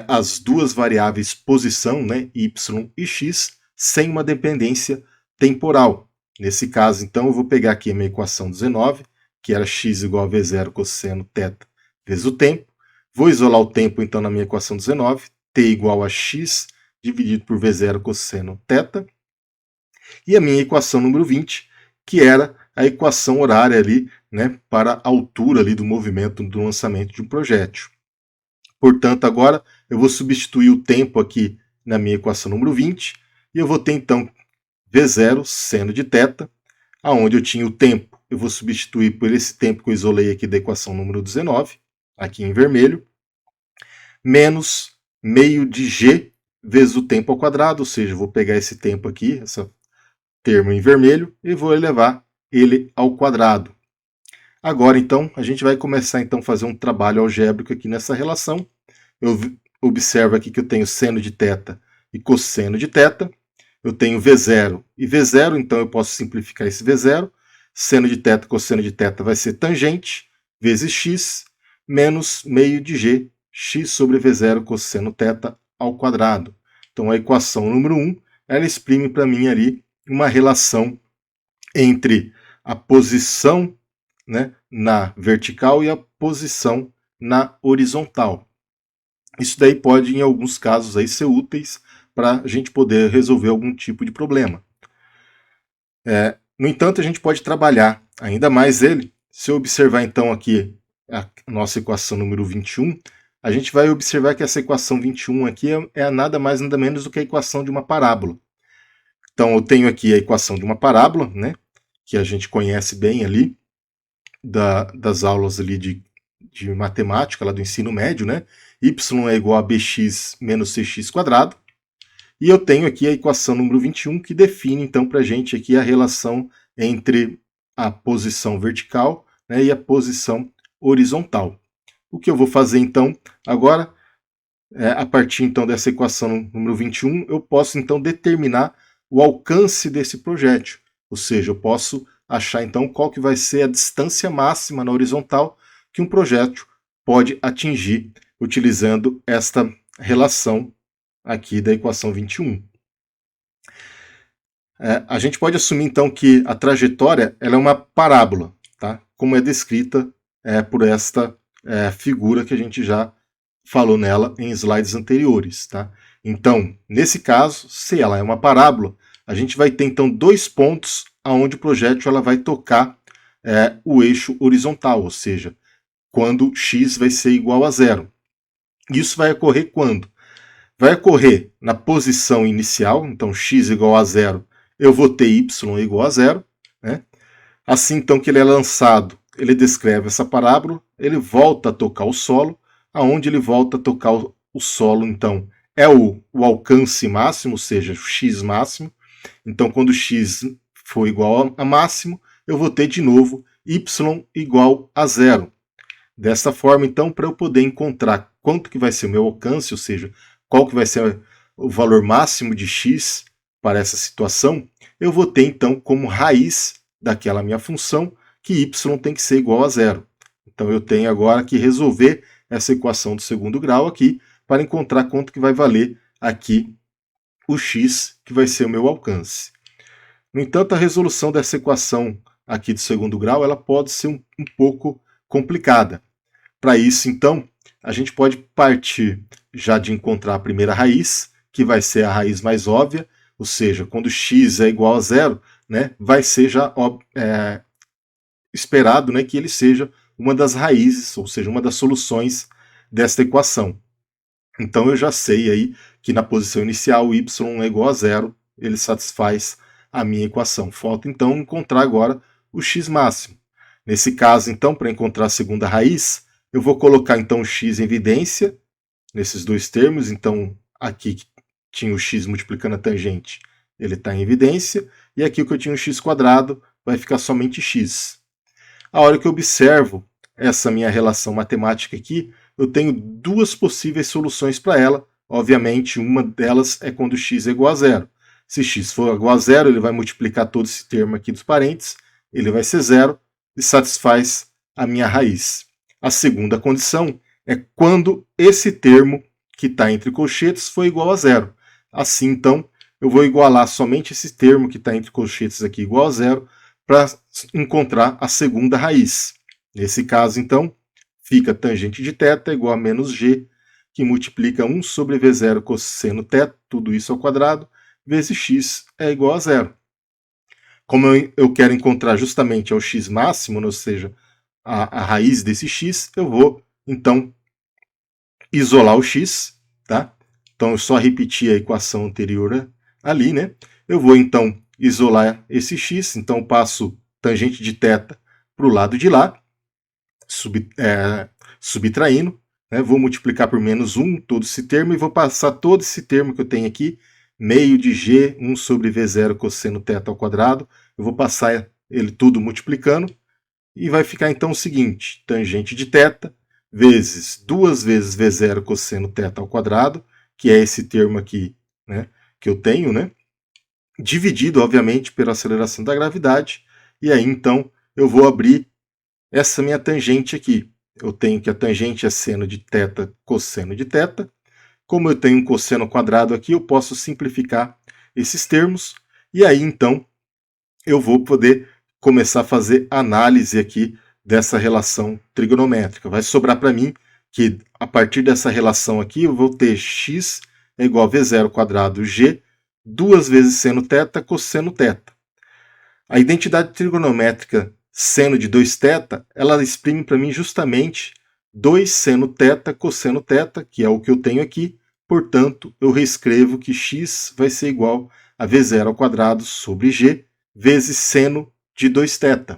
as duas variáveis posição, né, y e x, sem uma dependência temporal. Nesse caso, então, eu vou pegar aqui a minha equação 19, que era x igual a v0 cosseno θ vezes o tempo. Vou isolar o tempo, então, na minha equação 19, t igual a x dividido por v0 cosseno θ. E a minha equação número 20, que era a equação horária ali, né, para a altura ali do movimento do lançamento de um projétil. Portanto, agora eu vou substituir o tempo aqui na minha equação número 20, e eu vou ter então V0 seno de θ, aonde eu tinha o tempo, eu vou substituir por esse tempo que eu isolei aqui da equação número 19, aqui em vermelho, menos meio de g vezes o tempo ao quadrado, ou seja, eu vou pegar esse tempo aqui, esse termo em vermelho, e vou elevar ele ao quadrado. Agora, então, a gente vai começar então a fazer um trabalho algébrico aqui nessa relação. Eu observo aqui que eu tenho seno de θ e cosseno de θ. Eu tenho V0 e V0, então eu posso simplificar esse V0. Seno de θ, cosseno de θ vai ser tangente vezes x, menos meio de g, x sobre V0 cosseno θ ao quadrado. Então a equação número 1, ela exprime para mim ali uma relação entre a posição, né, na vertical e a posição na horizontal. Isso daí pode, em alguns casos, aí, ser úteis para a gente poder resolver algum tipo de problema. No entanto, a gente pode trabalhar ainda mais ele. Se eu observar então aqui a nossa equação número 21, a gente vai observar que essa equação 21 aqui é nada mais nada menos do que a equação de uma parábola. Então eu tenho aqui a equação de uma parábola, né, que a gente conhece bem ali das aulas ali de matemática, lá do ensino médio, né? Y é igual a bx menos cx quadrado. E eu tenho aqui a equação número 21, que define então para a gente aqui a relação entre a posição vertical, né, e a posição horizontal. O que eu vou fazer então agora, a partir então dessa equação número 21, eu posso então determinar o alcance desse projétil. Ou seja, eu posso achar então qual que vai ser a distância máxima na horizontal que um projétil pode atingir utilizando esta relação aqui da equação 21. A gente pode assumir então que a trajetória ela é uma parábola, tá? Como é descrita por esta figura que a gente já falou nela em slides anteriores, tá? Então, nesse caso, se ela é uma parábola, a gente vai ter então dois pontos aonde o projétil ela vai tocar o eixo horizontal, ou seja, quando x vai ser igual a zero. Isso vai ocorrer quando? Vai ocorrer na posição inicial, então x igual a zero, eu vou ter y igual a zero, né? Assim então que ele é lançado, ele descreve essa parábola, ele volta a tocar o solo, aonde ele volta a tocar o solo, então, é o alcance máximo, ou seja, o x máximo. Então, quando x for igual a máximo, eu vou ter de novo y igual a zero. Dessa forma, então, para eu poder encontrar quanto que vai ser o meu alcance, ou seja, qual que vai ser o valor máximo de x para essa situação, eu vou ter, então, como raiz daquela minha função que y tem que ser igual a zero. Então, eu tenho agora que resolver essa equação do segundo grau aqui para encontrar quanto que vai valer aqui o x, que vai ser o meu alcance. No entanto, a resolução dessa equação aqui do segundo grau ela pode ser um pouco complicada. Para isso, então, a gente pode partir já de encontrar a primeira raiz, que vai ser a raiz mais óbvia, ou seja, quando x é igual a zero, né, vai ser já esperado, né, que ele seja uma das raízes, ou seja, uma das soluções desta equação. Então eu já sei aí que na posição inicial o y é igual a zero, ele satisfaz a minha equação. Falta então encontrar agora o x máximo. Nesse caso, então, para encontrar a segunda raiz, eu vou colocar então o x em evidência, nesses dois termos. Então aqui tinha o x multiplicando a tangente, ele está em evidência, e aqui o que eu tinha o x quadrado vai ficar somente x. A hora que eu observo essa minha relação matemática aqui, eu tenho duas possíveis soluções para ela, obviamente uma delas é quando x é igual a zero. Se x for igual a zero, ele vai multiplicar todo esse termo aqui dos parênteses, ele vai ser zero e satisfaz a minha raiz. A segunda condição é quando esse termo que está entre colchetes for igual a zero. Assim, então, eu vou igualar somente esse termo que está entre colchetes aqui igual a zero para encontrar a segunda raiz. Nesse caso, então, fica tangente de θ igual a menos g, que multiplica 1 sobre V0 cosseno θ, tudo isso ao quadrado, vezes x é igual a zero. Como eu quero encontrar justamente o x máximo, ou seja, a raiz desse x, eu vou, então, isolar o x, tá? Então, eu só repetir a equação anterior ali, né? Eu vou, então, isolar esse x, então eu passo tangente de θ para o lado de lá, subtraindo, né? Vou multiplicar por menos 1 todo esse termo e vou passar todo esse termo que eu tenho aqui, meio de g, 1 sobre V0 cosseno θ ao quadrado, eu vou passar ele tudo multiplicando, e vai ficar então o seguinte, tangente de θ vezes 2 vezes V0 cosseno θ ao quadrado, que é esse termo aqui, né, que eu tenho, né, dividido, obviamente, pela aceleração da gravidade, e aí então eu vou abrir essa minha tangente aqui. Eu tenho que a tangente é seno de θ cosseno de θ. Como eu tenho um cosseno quadrado aqui, eu posso simplificar esses termos, e aí então eu vou poder começar a fazer análise aqui dessa relação trigonométrica. Vai sobrar para mim que a partir dessa relação aqui eu vou ter x é igual a V0 quadrado g, 2 vezes seno θ cosseno θ. A identidade trigonométrica seno de 2θ, ela exprime para mim justamente 2 seno θ cosseno θ, que é o que eu tenho aqui. Portanto, eu reescrevo que x vai ser igual a V0 ao quadrado sobre g, vezes seno de 2θ.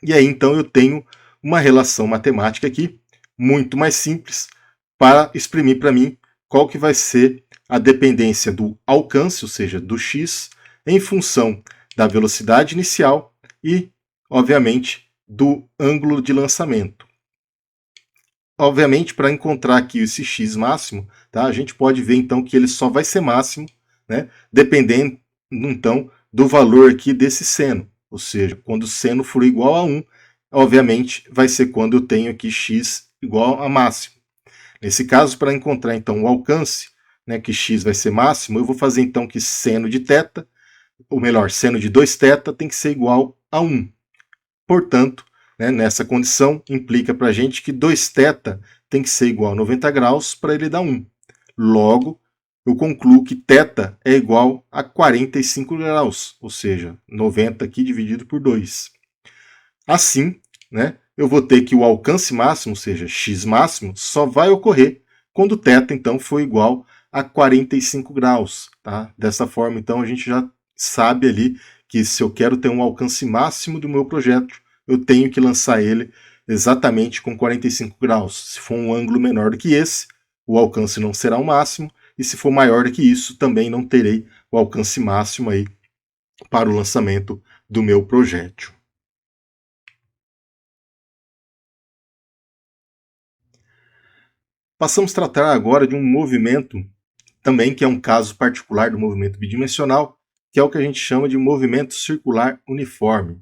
E aí, então, eu tenho uma relação matemática aqui, muito mais simples, para exprimir para mim qual que vai ser a dependência do alcance, ou seja, do x, em função da velocidade inicial e, obviamente, do ângulo de lançamento. Obviamente, para encontrar aqui esse x máximo, tá, a gente pode ver, então, que ele só vai ser máximo, né, dependendo, então, do valor aqui desse seno. Ou seja, quando o seno for igual a 1, obviamente, vai ser quando eu tenho aqui x igual a máximo. Nesse caso, para encontrar, então, o alcance, né, que x vai ser máximo, eu vou fazer, então, que seno de θ, ou melhor, seno de 2θ tem que ser igual a 1. Portanto, né, nessa condição, implica para a gente que 2θ tem que ser igual a 90 graus para ele dar 1. Logo, eu concluo que θ é igual a 45 graus, ou seja, 90 aqui dividido por 2. Assim, né, eu vou ter que o alcance máximo, ou seja, x máximo, só vai ocorrer quando θ, então, for igual a 45 graus. Tá? Dessa forma, então, a gente já sabe ali que se eu quero ter um alcance máximo do meu projeto, eu tenho que lançar ele exatamente com 45 graus. Se for um ângulo menor do que esse, o alcance não será o máximo, e se for maior do que isso, também não terei o alcance máximo aí para o lançamento do meu projétil. Passamos a tratar agora de um movimento também que é um caso particular do movimento bidimensional, que é o que a gente chama de movimento circular uniforme.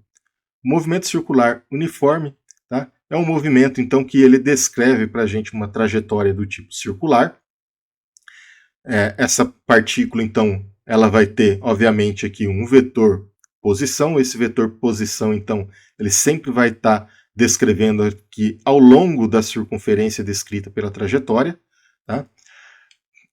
O movimento circular uniforme, tá, é um movimento então que ele descreve para a gente uma trajetória do tipo circular. Essa partícula então ela vai ter obviamente aqui um vetor posição. Esse vetor posição então ele sempre vai estar descrevendo aqui ao longo da circunferência descrita pela trajetória. Tá?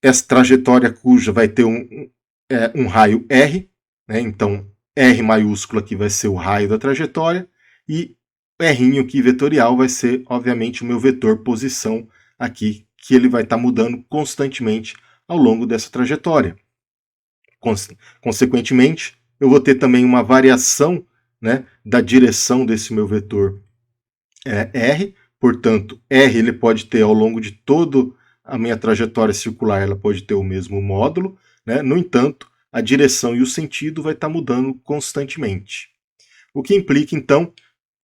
Essa trajetória cuja vai ter um raio R, né? Então R maiúsculo aqui vai ser o raio da trajetória, e R aqui vetorial vai ser, obviamente, o meu vetor posição aqui, que ele vai estar mudando constantemente ao longo dessa trajetória. Consequentemente, eu vou ter também uma variação, né, da direção desse meu vetor R, portanto, R ele pode ter ao longo de todo a minha trajetória circular, ela pode ter o mesmo módulo, né? No entanto, a direção e o sentido vai estar mudando constantemente. O que implica, então,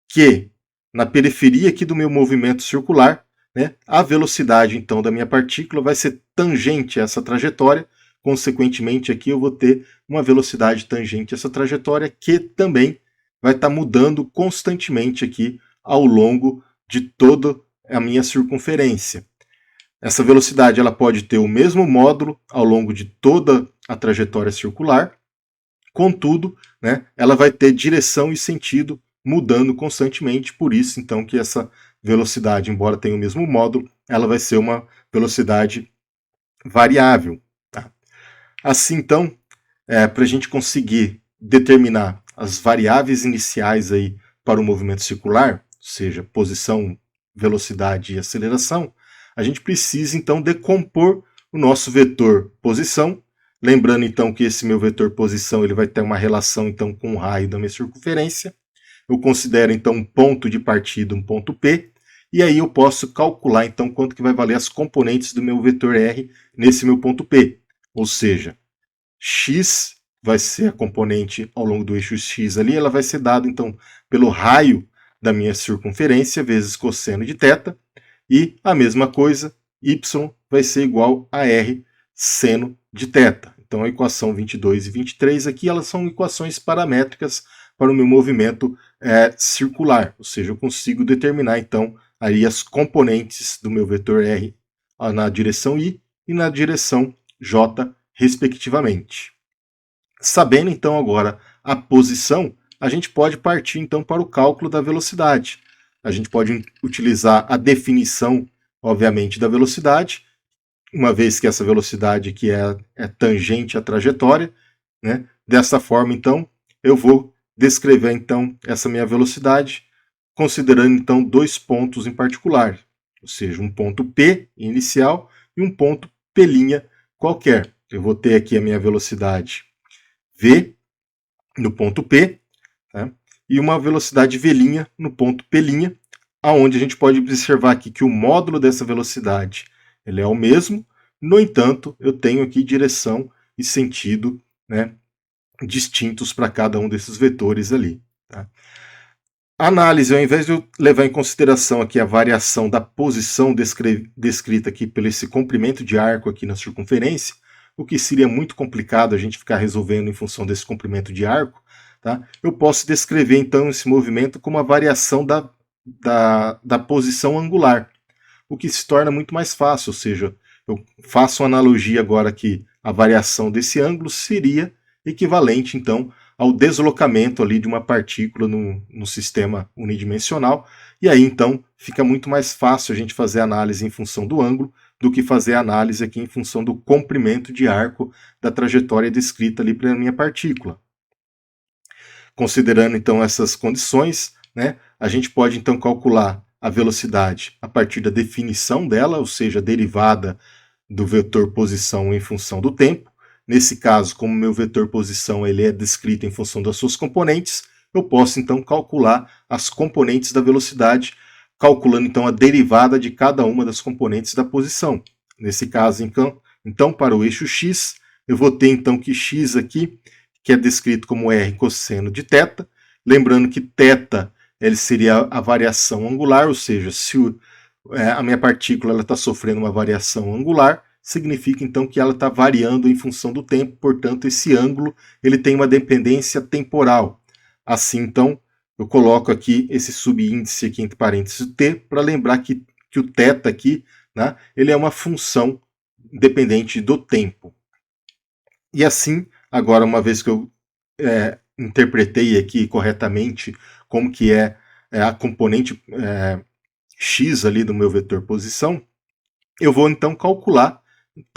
que na periferia aqui do meu movimento circular, né, a velocidade então da minha partícula vai ser tangente a essa trajetória, consequentemente aqui eu vou ter uma velocidade tangente a essa trajetória que também vai estar mudando constantemente aqui ao longo de toda a minha circunferência. Essa velocidade ela pode ter o mesmo módulo ao longo de toda a trajetória circular, contudo, né, ela vai ter direção e sentido mudando constantemente, por isso então que essa velocidade, embora tenha o mesmo módulo, ela vai ser uma velocidade variável. Tá? Assim então, para a gente conseguir determinar as variáveis iniciais aí para o movimento circular, ou seja, posição, velocidade e aceleração, a gente precisa então decompor o nosso vetor posição, lembrando então que esse meu vetor posição ele vai ter uma relação então com o raio da minha circunferência. Eu considero então um ponto de partida, um ponto P, e aí eu posso calcular então quanto que vai valer as componentes do meu vetor R nesse meu ponto P. Ou seja, x vai ser a componente ao longo do eixo x ali, ela vai ser dada então pelo raio da minha circunferência vezes cosseno de θ, e a mesma coisa, y vai ser igual a r seno de θ. Então a equação 22 e 23 aqui, elas são equações paramétricas para o meu movimento circular, ou seja, eu consigo determinar então aí as componentes do meu vetor r na direção y e na direção j, respectivamente. Sabendo então agora a posição, a gente pode partir então para o cálculo da velocidade. A gente pode utilizar a definição, obviamente, da velocidade, uma vez que essa velocidade aqui é tangente à trajetória, né? Dessa forma, então, eu vou descrever então essa minha velocidade, considerando então dois pontos em particular, ou seja, um ponto P inicial e um ponto P' qualquer. Eu vou ter aqui a minha velocidade V no ponto P, tá? E uma velocidade V' no ponto P', aonde a gente pode observar aqui que o módulo dessa velocidade ele é o mesmo, no entanto, eu tenho aqui direção e sentido, né, distintos para cada um desses vetores ali. Tá? A análise, ao invés de eu levar em consideração aqui a variação da posição descrita aqui pelo esse comprimento de arco aqui na circunferência, o que seria muito complicado a gente ficar resolvendo em função desse comprimento de arco, tá? Eu posso descrever então esse movimento como a variação da posição angular, o que se torna muito mais fácil, ou seja, eu faço uma analogia agora que a variação desse ângulo seria equivalente então ao deslocamento ali de uma partícula no sistema unidimensional, e aí então fica muito mais fácil a gente fazer a análise em função do ângulo do que fazer a análise aqui em função do comprimento de arco da trajetória descrita ali para a minha partícula. Considerando então essas condições, né, a gente pode então calcular a velocidade a partir da definição dela, ou seja, a derivada do vetor posição em função do tempo. Nesse caso, como meu vetor posição ele é descrito em função das suas componentes, eu posso então calcular as componentes da velocidade, calculando então a derivada de cada uma das componentes da posição. Nesse caso, então para o eixo x, eu vou ter então que x aqui, que é descrito como r cosseno de θ, lembrando que θ ele seria a variação angular, ou seja, se a minha partícula está sofrendo uma variação angular, significa então que ela está variando em função do tempo, portanto esse ângulo ele tem uma dependência temporal. Assim então, eu coloco aqui esse subíndice aqui entre parênteses t, para lembrar que o θ aqui, né, ele é uma função dependente do tempo. E assim, agora uma vez que eu interpretei aqui corretamente como que é a componente x ali do meu vetor posição, eu vou então calcular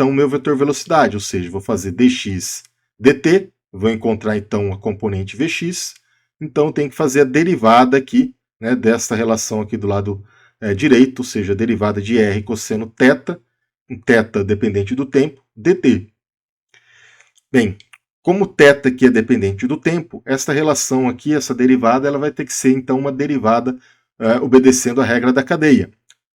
o meu vetor velocidade, ou seja, vou fazer dx dt, vou encontrar então a componente vx, então eu tenho que fazer a derivada aqui, né, dessa relação aqui do lado direito, ou seja, a derivada de r cosseno θ, θ dependente do tempo, dt. Bem, como θ aqui é dependente do tempo, essa relação aqui, essa derivada, ela vai ter que ser então uma derivada obedecendo a regra da cadeia.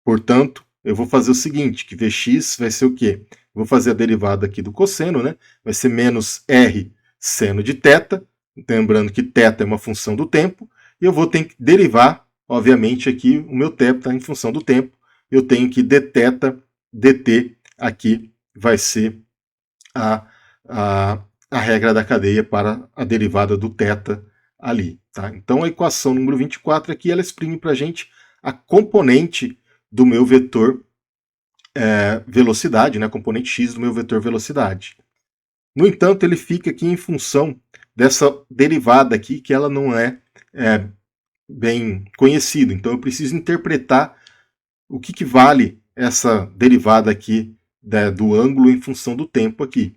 Portanto, eu vou fazer o seguinte, que Vx vai ser o quê? Vou fazer a derivada aqui do cosseno, né? Vai ser menos R seno de θ, lembrando que θ é uma função do tempo, e eu vou ter que derivar, obviamente, aqui o meu θ em função do tempo. eu tenho que dθ dt aqui vai ser a regra da cadeia para a derivada do θ ali. Tá? Então a equação número 24 aqui, ela exprime para a gente a componente do meu vetor velocidade, né, componente x do meu vetor velocidade. No entanto, ele fica aqui em função dessa derivada aqui, que ela não é bem conhecida. Então eu preciso interpretar o que vale essa derivada aqui do ângulo em função do tempo aqui.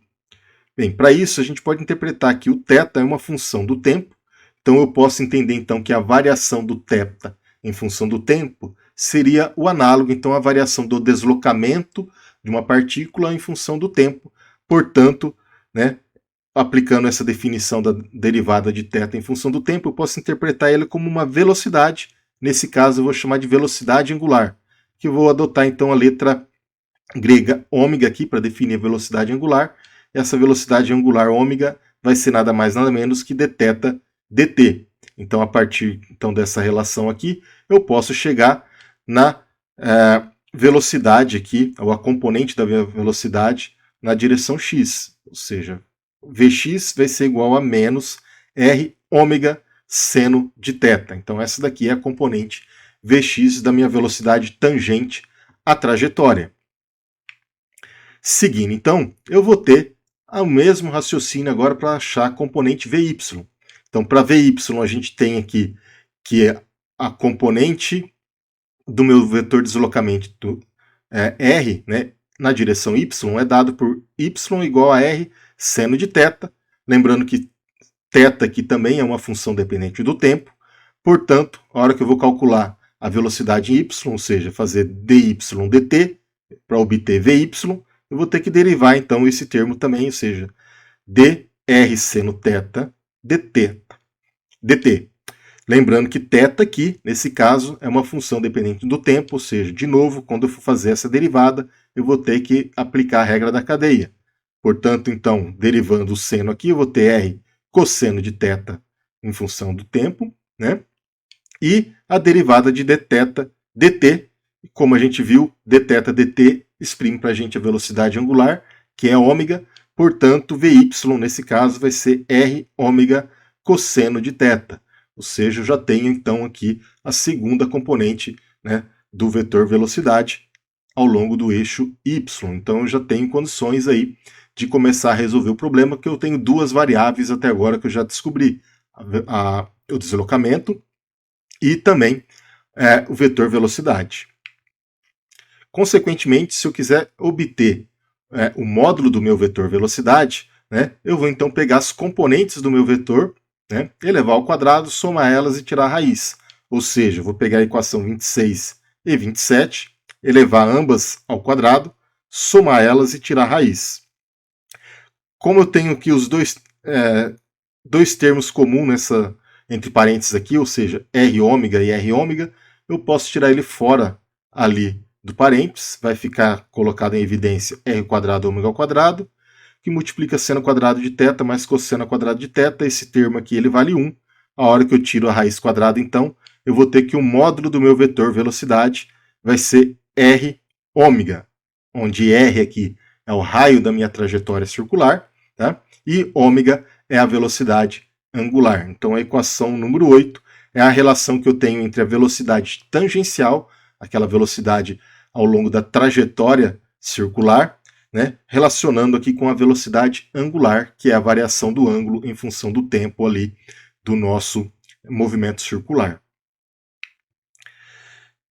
Bem, para isso a gente pode interpretar que o θ é uma função do tempo, então eu posso entender então que a variação do θ em função do tempo seria o análogo, então, à variação do deslocamento de uma partícula em função do tempo. Portanto, né, aplicando essa definição da derivada de θ em função do tempo, eu posso interpretar ele como uma velocidade. Nesse caso, eu vou chamar de velocidade angular, que eu vou adotar então a letra grega ômega aqui para definir a velocidade angular. Essa velocidade angular ômega vai ser nada mais nada menos que dθ dt. Então, a partir então, dessa relação aqui, eu posso chegar na velocidade aqui, ou a componente da velocidade na direção x, ou seja, Vx vai ser igual a menos R ômega seno de θ. Então essa daqui é a componente Vx da minha velocidade tangente à trajetória. Seguindo, então, eu vou ter o mesmo raciocínio agora para achar a componente Vy. Então, para Vy, a gente tem aqui que a componente do meu vetor de deslocamento R, né, na direção y, é dado por y igual a R seno de θ. Lembrando que θ aqui também é uma função dependente do tempo. Portanto, a hora que eu vou calcular a velocidade em y, ou seja, fazer dy dt, para obter Vy, eu vou ter que derivar então esse termo também, ou seja, dr seno θ dt. Lembrando que θ aqui, nesse caso, é uma função dependente do tempo, ou seja, de novo, quando eu for fazer essa derivada, eu vou ter que aplicar a regra da cadeia. Portanto, então, derivando o seno aqui, eu vou ter R cosseno de θ em função do tempo, né? E a derivada de dθ dt, como a gente viu, dθ dt exprime para a gente a velocidade angular, que é ômega, portanto, Vy, nesse caso, vai ser R ômega cosseno de θ. Ou seja, eu já tenho então aqui a segunda componente, né, do vetor velocidade ao longo do eixo y. Então eu já tenho condições aí de começar a resolver o problema, porque eu tenho duas variáveis até agora que eu já descobri. O deslocamento e também o vetor velocidade. Consequentemente, se eu quiser obter o módulo do meu vetor velocidade, né, eu vou então pegar as componentes do meu vetor, né, elevar ao quadrado, somar elas e tirar a raiz. Ou seja, eu vou pegar a equação 26 e 27, elevar ambas ao quadrado, somar elas e tirar a raiz. Como eu tenho aqui os dois termos comuns entre parênteses aqui, ou seja, R ômega e R ômega, eu posso tirar ele fora ali do parênteses, vai ficar colocado em evidência R quadrado ômega ao quadrado, que multiplica seno quadrado de θ mais cosseno ao quadrado de θ. Esse termo aqui ele vale 1. A hora que eu tiro a raiz quadrada, então, eu vou ter que o módulo do meu vetor velocidade vai ser R ômega, onde R aqui é o raio da minha trajetória circular, tá? E ômega é a velocidade angular. Então a equação número 8 é a relação que eu tenho entre a velocidade tangencial, aquela velocidade ao longo da trajetória circular, né, relacionando aqui com a velocidade angular, que é a variação do ângulo em função do tempo ali do nosso movimento circular.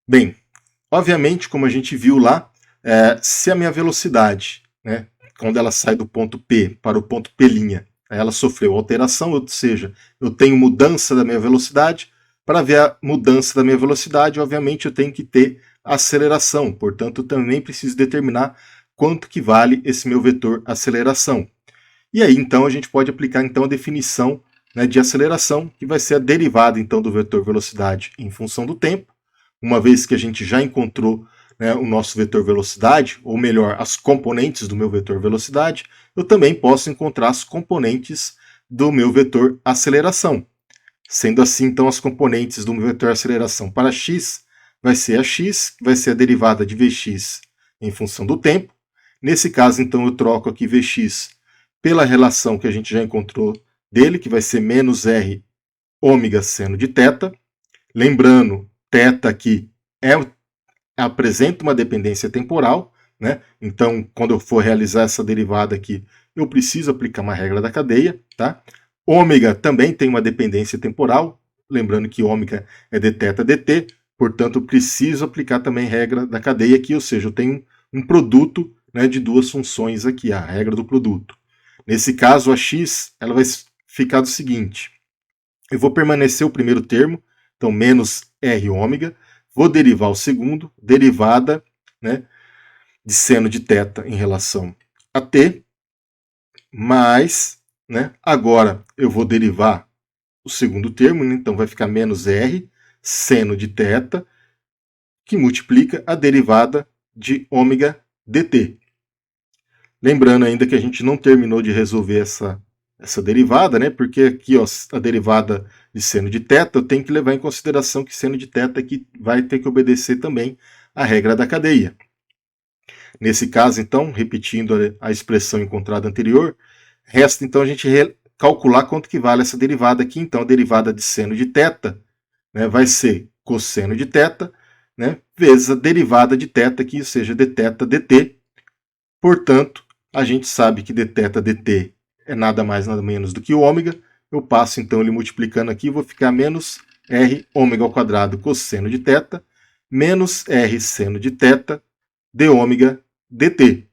Bem, obviamente, como a gente viu lá, se a minha velocidade, né, quando ela sai do ponto P para o ponto P', ela sofreu alteração, ou seja, eu tenho mudança da minha velocidade. Para ver a mudança da minha velocidade, obviamente, eu tenho que ter aceleração. Portanto, eu também preciso determinar quanto que vale esse meu vetor aceleração. E aí, então, a gente pode aplicar então a definição, né, de aceleração, que vai ser a derivada então do vetor velocidade em função do tempo. Uma vez que a gente já encontrou, né, o nosso vetor velocidade, ou melhor, as componentes do meu vetor velocidade, eu também posso encontrar as componentes do meu vetor aceleração. Sendo assim, então, as componentes do meu vetor aceleração para x vai ser a x, que vai ser a derivada de Vx em função do tempo. Nesse caso, então, eu troco aqui Vx pela relação que a gente já encontrou dele, que vai ser menos R ômega seno de θ. Lembrando, θ aqui apresenta uma dependência temporal, né? Então, quando eu for realizar essa derivada aqui, eu preciso aplicar uma regra da cadeia, tá? Ômega também tem uma dependência temporal, lembrando que ômega é dθ dt, portanto, eu preciso aplicar também regra da cadeia aqui, ou seja, eu tenho um produto, né, de duas funções aqui, a regra do produto. Nesse caso, a x ela vai ficar do seguinte: eu vou permanecer o primeiro termo, então menos R ômega, vou derivar o segundo, derivada, né, de seno de θ em relação a t, mais, né, agora eu vou derivar o segundo termo, então vai ficar menos R seno de θ, que multiplica a derivada de ômega dt. Lembrando ainda que a gente não terminou de resolver essa derivada, né? Porque aqui, ó, a derivada de seno de θ, eu tenho que levar em consideração que seno de θ aqui vai ter que obedecer também à regra da cadeia. Nesse caso, então, repetindo a expressão encontrada anterior, resta então a gente calcular quanto que vale essa derivada aqui. Então, a derivada de seno de θ, né, vai ser cosseno de θ, né, vezes a derivada de θ aqui, ou seja, dθ dt. Portanto, a gente sabe que dθ dt é nada mais nada menos do que o ômega. Eu passo então ele multiplicando aqui, vou ficar menos r ômega ao quadrado cosseno de θ, menos r seno de θ de ômega dt.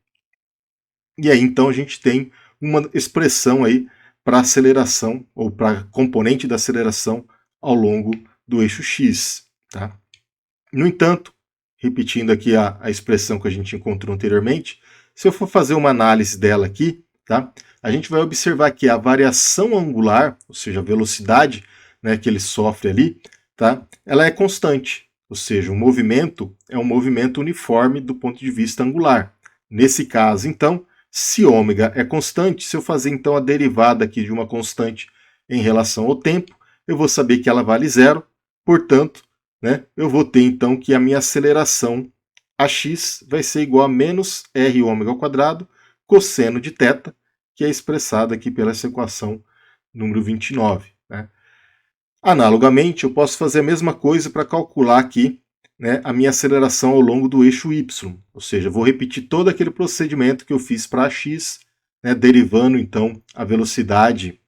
E aí então a gente tem uma expressão aí para aceleração, ou para componente da aceleração ao longo do eixo x. Tá? No entanto, repetindo aqui a expressão que a gente encontrou anteriormente, se eu for fazer uma análise dela aqui, tá? A gente vai observar que a variação angular, ou seja, a velocidade, né, que ele sofre ali, tá? Ela é constante, ou seja, o movimento é um movimento uniforme do ponto de vista angular. Nesse caso, então, se ômega é constante, se eu fazer então a derivada aqui de uma constante em relação ao tempo, eu vou saber que ela vale zero, portanto, né, eu vou ter então que a minha aceleração AX vai ser igual a menos R ômega ao quadrado cosseno de θ, que é expressada aqui pela essa equação número 29. Né? Analogamente, eu posso fazer a mesma coisa para calcular aqui, né, a minha aceleração ao longo do eixo y, ou seja, vou repetir todo aquele procedimento que eu fiz para AX, né, derivando então a velocidade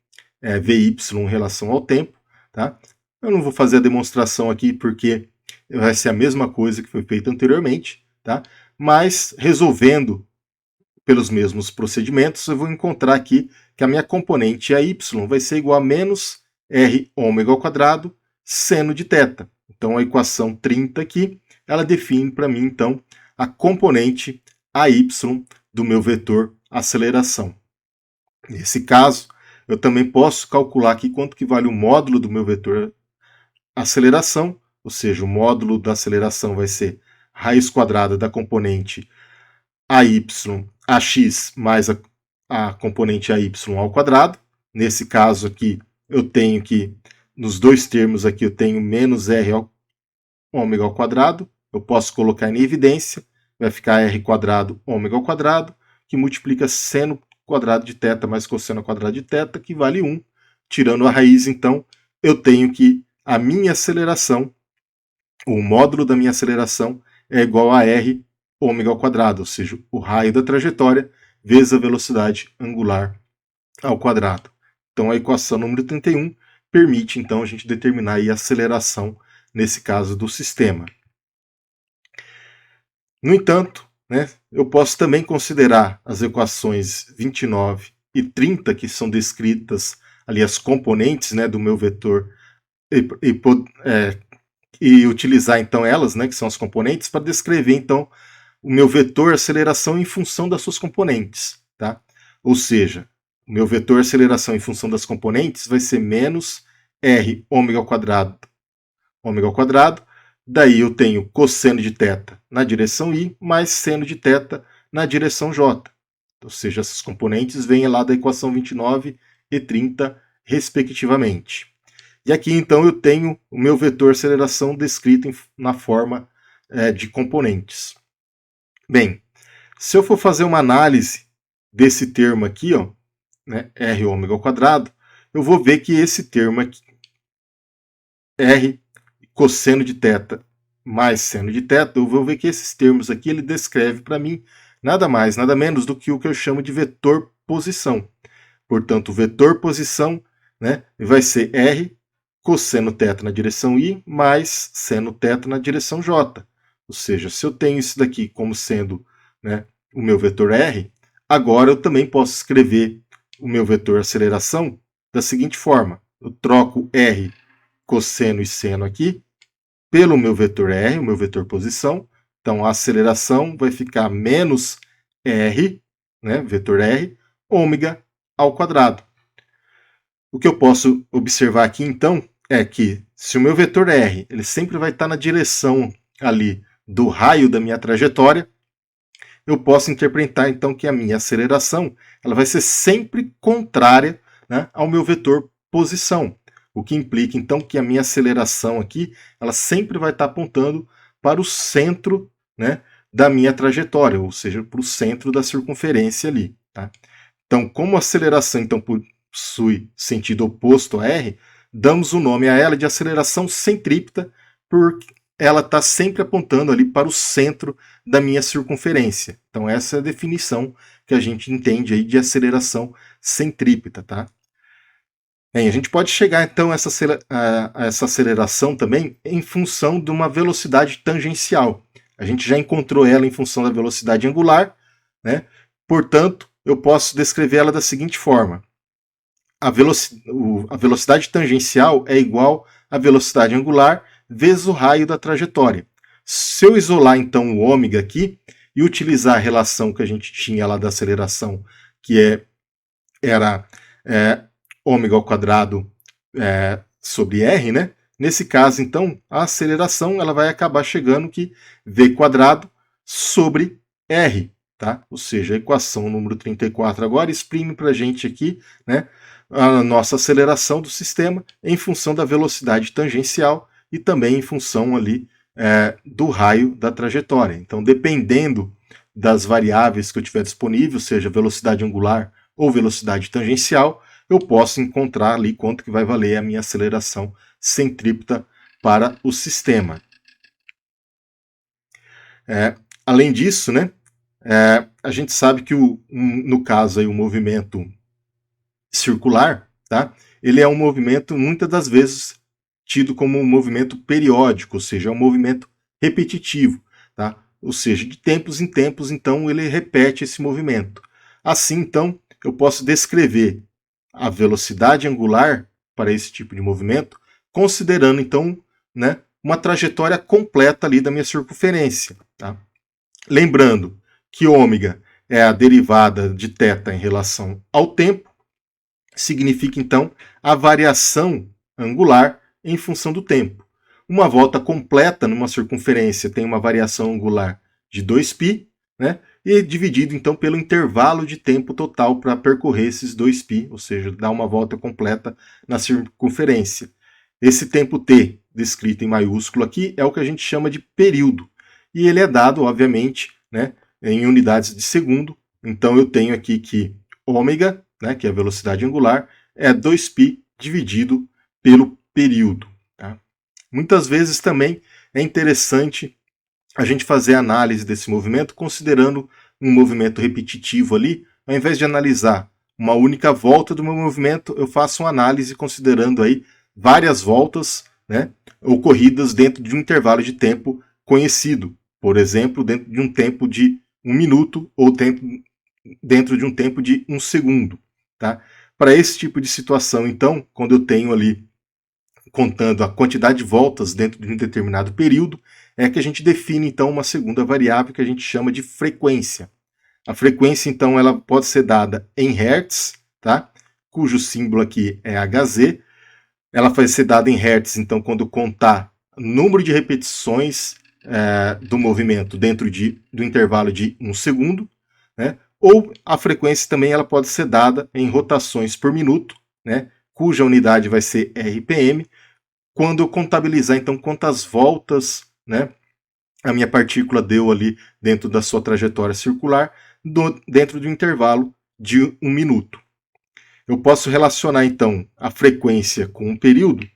Vy em relação ao tempo. Tá? Eu não vou fazer a demonstração aqui porque vai ser a mesma coisa que foi feita anteriormente, tá? Mas resolvendo pelos mesmos procedimentos, eu vou encontrar aqui que a minha componente a y vai ser igual a menos r ômega ao quadrado seno de θ. Então a equação 30 aqui, ela define para mim então a componente a y do meu vetor aceleração. Nesse caso, eu também posso calcular aqui quanto que vale o módulo do meu vetor aceleração, ou seja, o módulo da aceleração vai ser raiz quadrada da componente AY AX mais a componente AY ao quadrado. Nesse caso aqui, eu tenho que, nos dois termos aqui, eu tenho menos R ômega ao quadrado. Eu posso colocar em evidência, vai ficar R quadrado ômega ao quadrado, que multiplica seno quadrado de θ mais cosseno ao quadrado de θ, que vale 1. Tirando a raiz, então, eu tenho que a minha aceleração, o módulo da minha aceleração é igual a R ômega ao quadrado, ou seja, o raio da trajetória vezes a velocidade angular ao quadrado. Então a equação número 31 permite então a gente determinar aí a aceleração nesse caso do sistema. No entanto, né, eu posso também considerar as equações 29 e 30, que são descritas ali as componentes, né, do meu vetor, e utilizar então elas, né, que são as componentes, para descrever então o meu vetor aceleração em função das suas componentes. Tá? Ou seja, o meu vetor aceleração em função das componentes vai ser menos R ômega ao quadrado, daí eu tenho cosseno de θ na direção I, mais seno de θ na direção J. Ou seja, essas componentes vêm lá da equação 29 e 30, respectivamente. E aqui, então, eu tenho o meu vetor aceleração descrito na forma de componentes. Bem, se eu for fazer uma análise desse termo aqui, ó, né, R ômega ao quadrado, eu vou ver que esse termo aqui, R cosseno de θ mais seno de θ, eu vou ver que esses termos aqui ele descreve para mim nada mais, nada menos do que o que eu chamo de vetor posição. Portanto, o vetor posição, né, vai ser R cosseno θ na direção I mais seno θ na direção J. Ou seja, se eu tenho isso daqui como sendo, né, o meu vetor R, agora eu também posso escrever o meu vetor aceleração da seguinte forma. Eu troco R cosseno e seno aqui pelo meu vetor R, o meu vetor posição. Então, a aceleração vai ficar menos R, né, vetor R, ômega ao quadrado. O que eu posso observar aqui, então, é que se o meu vetor R ele sempre vai estar na direção ali do raio da minha trajetória, eu posso interpretar, então, que a minha aceleração ela vai ser sempre contrária, né, ao meu vetor posição. O que implica, então, que a minha aceleração aqui ela sempre vai estar apontando para o centro, né, da minha trajetória, ou seja, para o centro da circunferência ali. Tá? Então, como a aceleração então, possui sentido oposto a R, damos o nome a ela de aceleração centrípeta, porque ela está sempre apontando ali para o centro da minha circunferência. Então, essa é a definição que a gente entende aí de aceleração centrípeta. Tá? Bem, a gente pode chegar então a essa aceleração também em função de uma velocidade tangencial. A gente já encontrou ela em função da velocidade angular, né? Portanto, eu posso descrever ela da seguinte forma. A velocidade tangencial é igual à velocidade angular vezes o raio da trajetória. Se eu isolar então o ômega aqui e utilizar a relação que a gente tinha lá da aceleração, que era ômega ao quadrado sobre R, né? Nesse caso, então, a aceleração ela vai acabar chegando que V quadrado sobre R, tá? Ou seja, a equação número 34 agora exprime para a gente aqui, né, a nossa aceleração do sistema em função da velocidade tangencial e também em função ali do raio da trajetória. Então, dependendo das variáveis que eu tiver disponível, seja velocidade angular ou velocidade tangencial, eu posso encontrar ali quanto que vai valer a minha aceleração centrípeta para o sistema. Além disso, né, a gente sabe que no caso aí, o movimento circular, tá, ele é um movimento muitas das vezes tido como um movimento periódico, ou seja, é um movimento repetitivo, tá? Ou seja, de tempos em tempos, então, ele repete esse movimento. Assim, então, eu posso descrever a velocidade angular para esse tipo de movimento, considerando, então, né, uma trajetória completa ali da minha circunferência. Tá? Lembrando que ômega é a derivada de θ em relação ao tempo, significa, então, a variação angular em função do tempo. Uma volta completa numa circunferência tem uma variação angular de 2π, né? E dividido então pelo intervalo de tempo total para percorrer esses 2π, ou seja, dar uma volta completa na circunferência. Esse tempo t, descrito em maiúsculo aqui, é o que a gente chama de período. E ele é dado, obviamente, né, em unidades de segundo. Então eu tenho aqui que ômega, né, que é a velocidade angular, é 2π dividido pelo período. Tá? Muitas vezes também é interessante a gente fazer a análise desse movimento considerando um movimento repetitivo ali, ao invés de analisar uma única volta do meu movimento, eu faço uma análise considerando aí várias voltas, né, ocorridas dentro de um intervalo de tempo conhecido. Por exemplo, dentro de um tempo de 1 minuto ou dentro de um tempo de 1 segundo. Tá? Para esse tipo de situação, então, quando eu tenho ali contando a quantidade de voltas dentro de um determinado período, é que a gente define, então, uma segunda variável que a gente chama de frequência. A frequência, então, ela pode ser dada em Hertz, tá? Cujo símbolo aqui é Hz. Ela vai ser dada em Hertz, então, quando contar o número de repetições do movimento dentro do intervalo de 1 segundo, né? Ou a frequência também ela pode ser dada em rotações por minuto, né? Cuja unidade vai ser RPM, quando eu contabilizar, então, quantas voltas, né, a minha partícula deu ali dentro da sua trajetória circular, dentro do intervalo de 1 minuto. Eu posso relacionar, então, a frequência com o período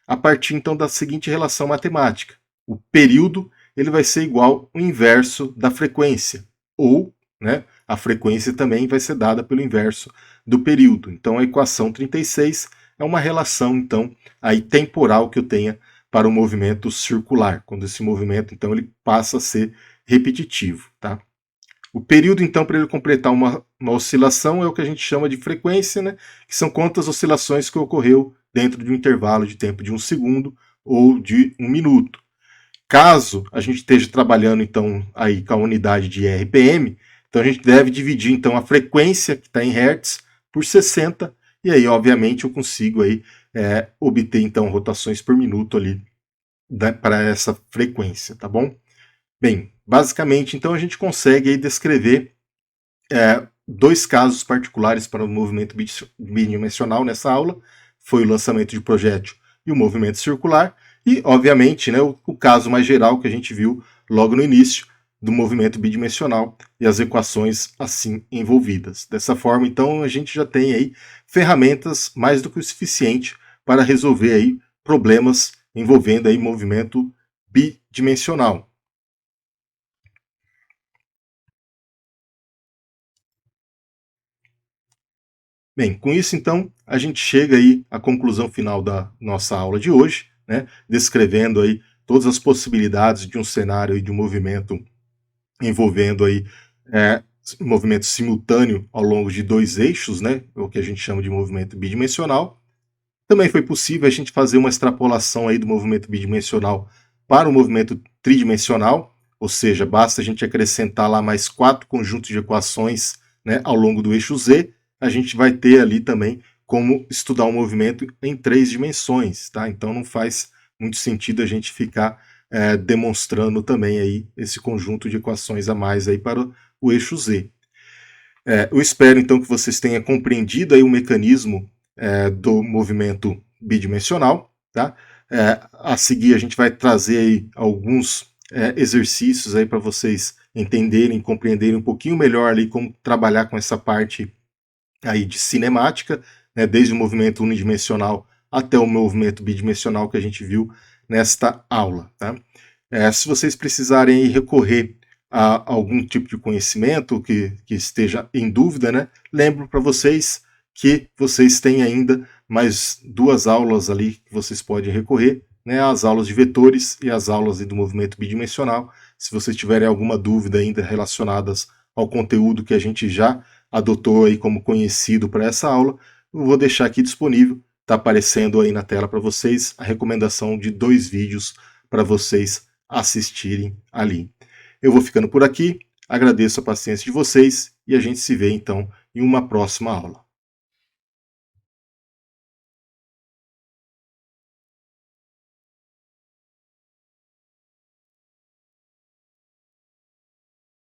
a partir, então, da seguinte relação matemática. O período ele vai ser igual ao inverso da frequência, ou, né, a frequência também vai ser dada pelo inverso do período. Então, a equação 36 é uma relação, então, aí temporal que eu tenha para o movimento circular, quando esse movimento, então, ele passa a ser repetitivo, tá? O período, então, para ele completar uma oscilação é o que a gente chama de frequência, né? Que são quantas oscilações que ocorreu dentro de um intervalo de tempo de 1 segundo ou de 1 minuto. Caso a gente esteja trabalhando, então, aí com a unidade de RPM, então a gente deve dividir, então, a frequência que está em Hertz por 60, e aí, obviamente, eu consigo aí, obter, então, rotações por minuto ali para essa frequência, tá bom? Bem, basicamente, então, a gente consegue aí descrever dois casos particulares para o movimento bidimensional nessa aula, foi o lançamento de projétil e o movimento circular, e, obviamente, né, o caso mais geral que a gente viu logo no início do movimento bidimensional e as equações assim envolvidas. Dessa forma, então, a gente já tem aí ferramentas mais do que o suficiente para resolver aí problemas envolvendo aí movimento bidimensional. Bem, com isso, então, a gente chega aí à conclusão final da nossa aula de hoje, né, descrevendo aí todas as possibilidades de um cenário e de um movimento envolvendo aí movimento simultâneo ao longo de dois eixos, né, o que a gente chama de movimento bidimensional. Também foi possível a gente fazer uma extrapolação aí do movimento bidimensional para o movimento tridimensional, ou seja, basta a gente acrescentar lá mais 4 conjuntos de equações, né, ao longo do eixo Z, a gente vai ter ali também como estudar um movimento em 3 dimensões, tá? Então não faz muito sentido a gente ficar demonstrando também aí esse conjunto de equações a mais aí para o eixo Z. Eu espero então que vocês tenham compreendido aí o mecanismo do movimento bidimensional, tá? A seguir a gente vai trazer aí alguns exercícios aí para vocês entenderem, compreenderem um pouquinho melhor ali como trabalhar com essa parte aí de cinemática, né, desde o movimento unidimensional até o movimento bidimensional que a gente viu nesta aula, tá? Se vocês precisarem aí recorrer a algum tipo de conhecimento que esteja em dúvida, né, lembro para vocês que vocês têm ainda mais 2 aulas ali que vocês podem recorrer, né, as aulas de vetores e as aulas do movimento bidimensional. Se vocês tiverem alguma dúvida ainda relacionadas ao conteúdo que a gente já adotou aí como conhecido para essa aula, eu vou deixar aqui disponível, está aparecendo aí na tela para vocês a recomendação de 2 vídeos para vocês assistirem ali. Eu vou ficando por aqui, agradeço a paciência de vocês e a gente se vê então em uma próxima aula.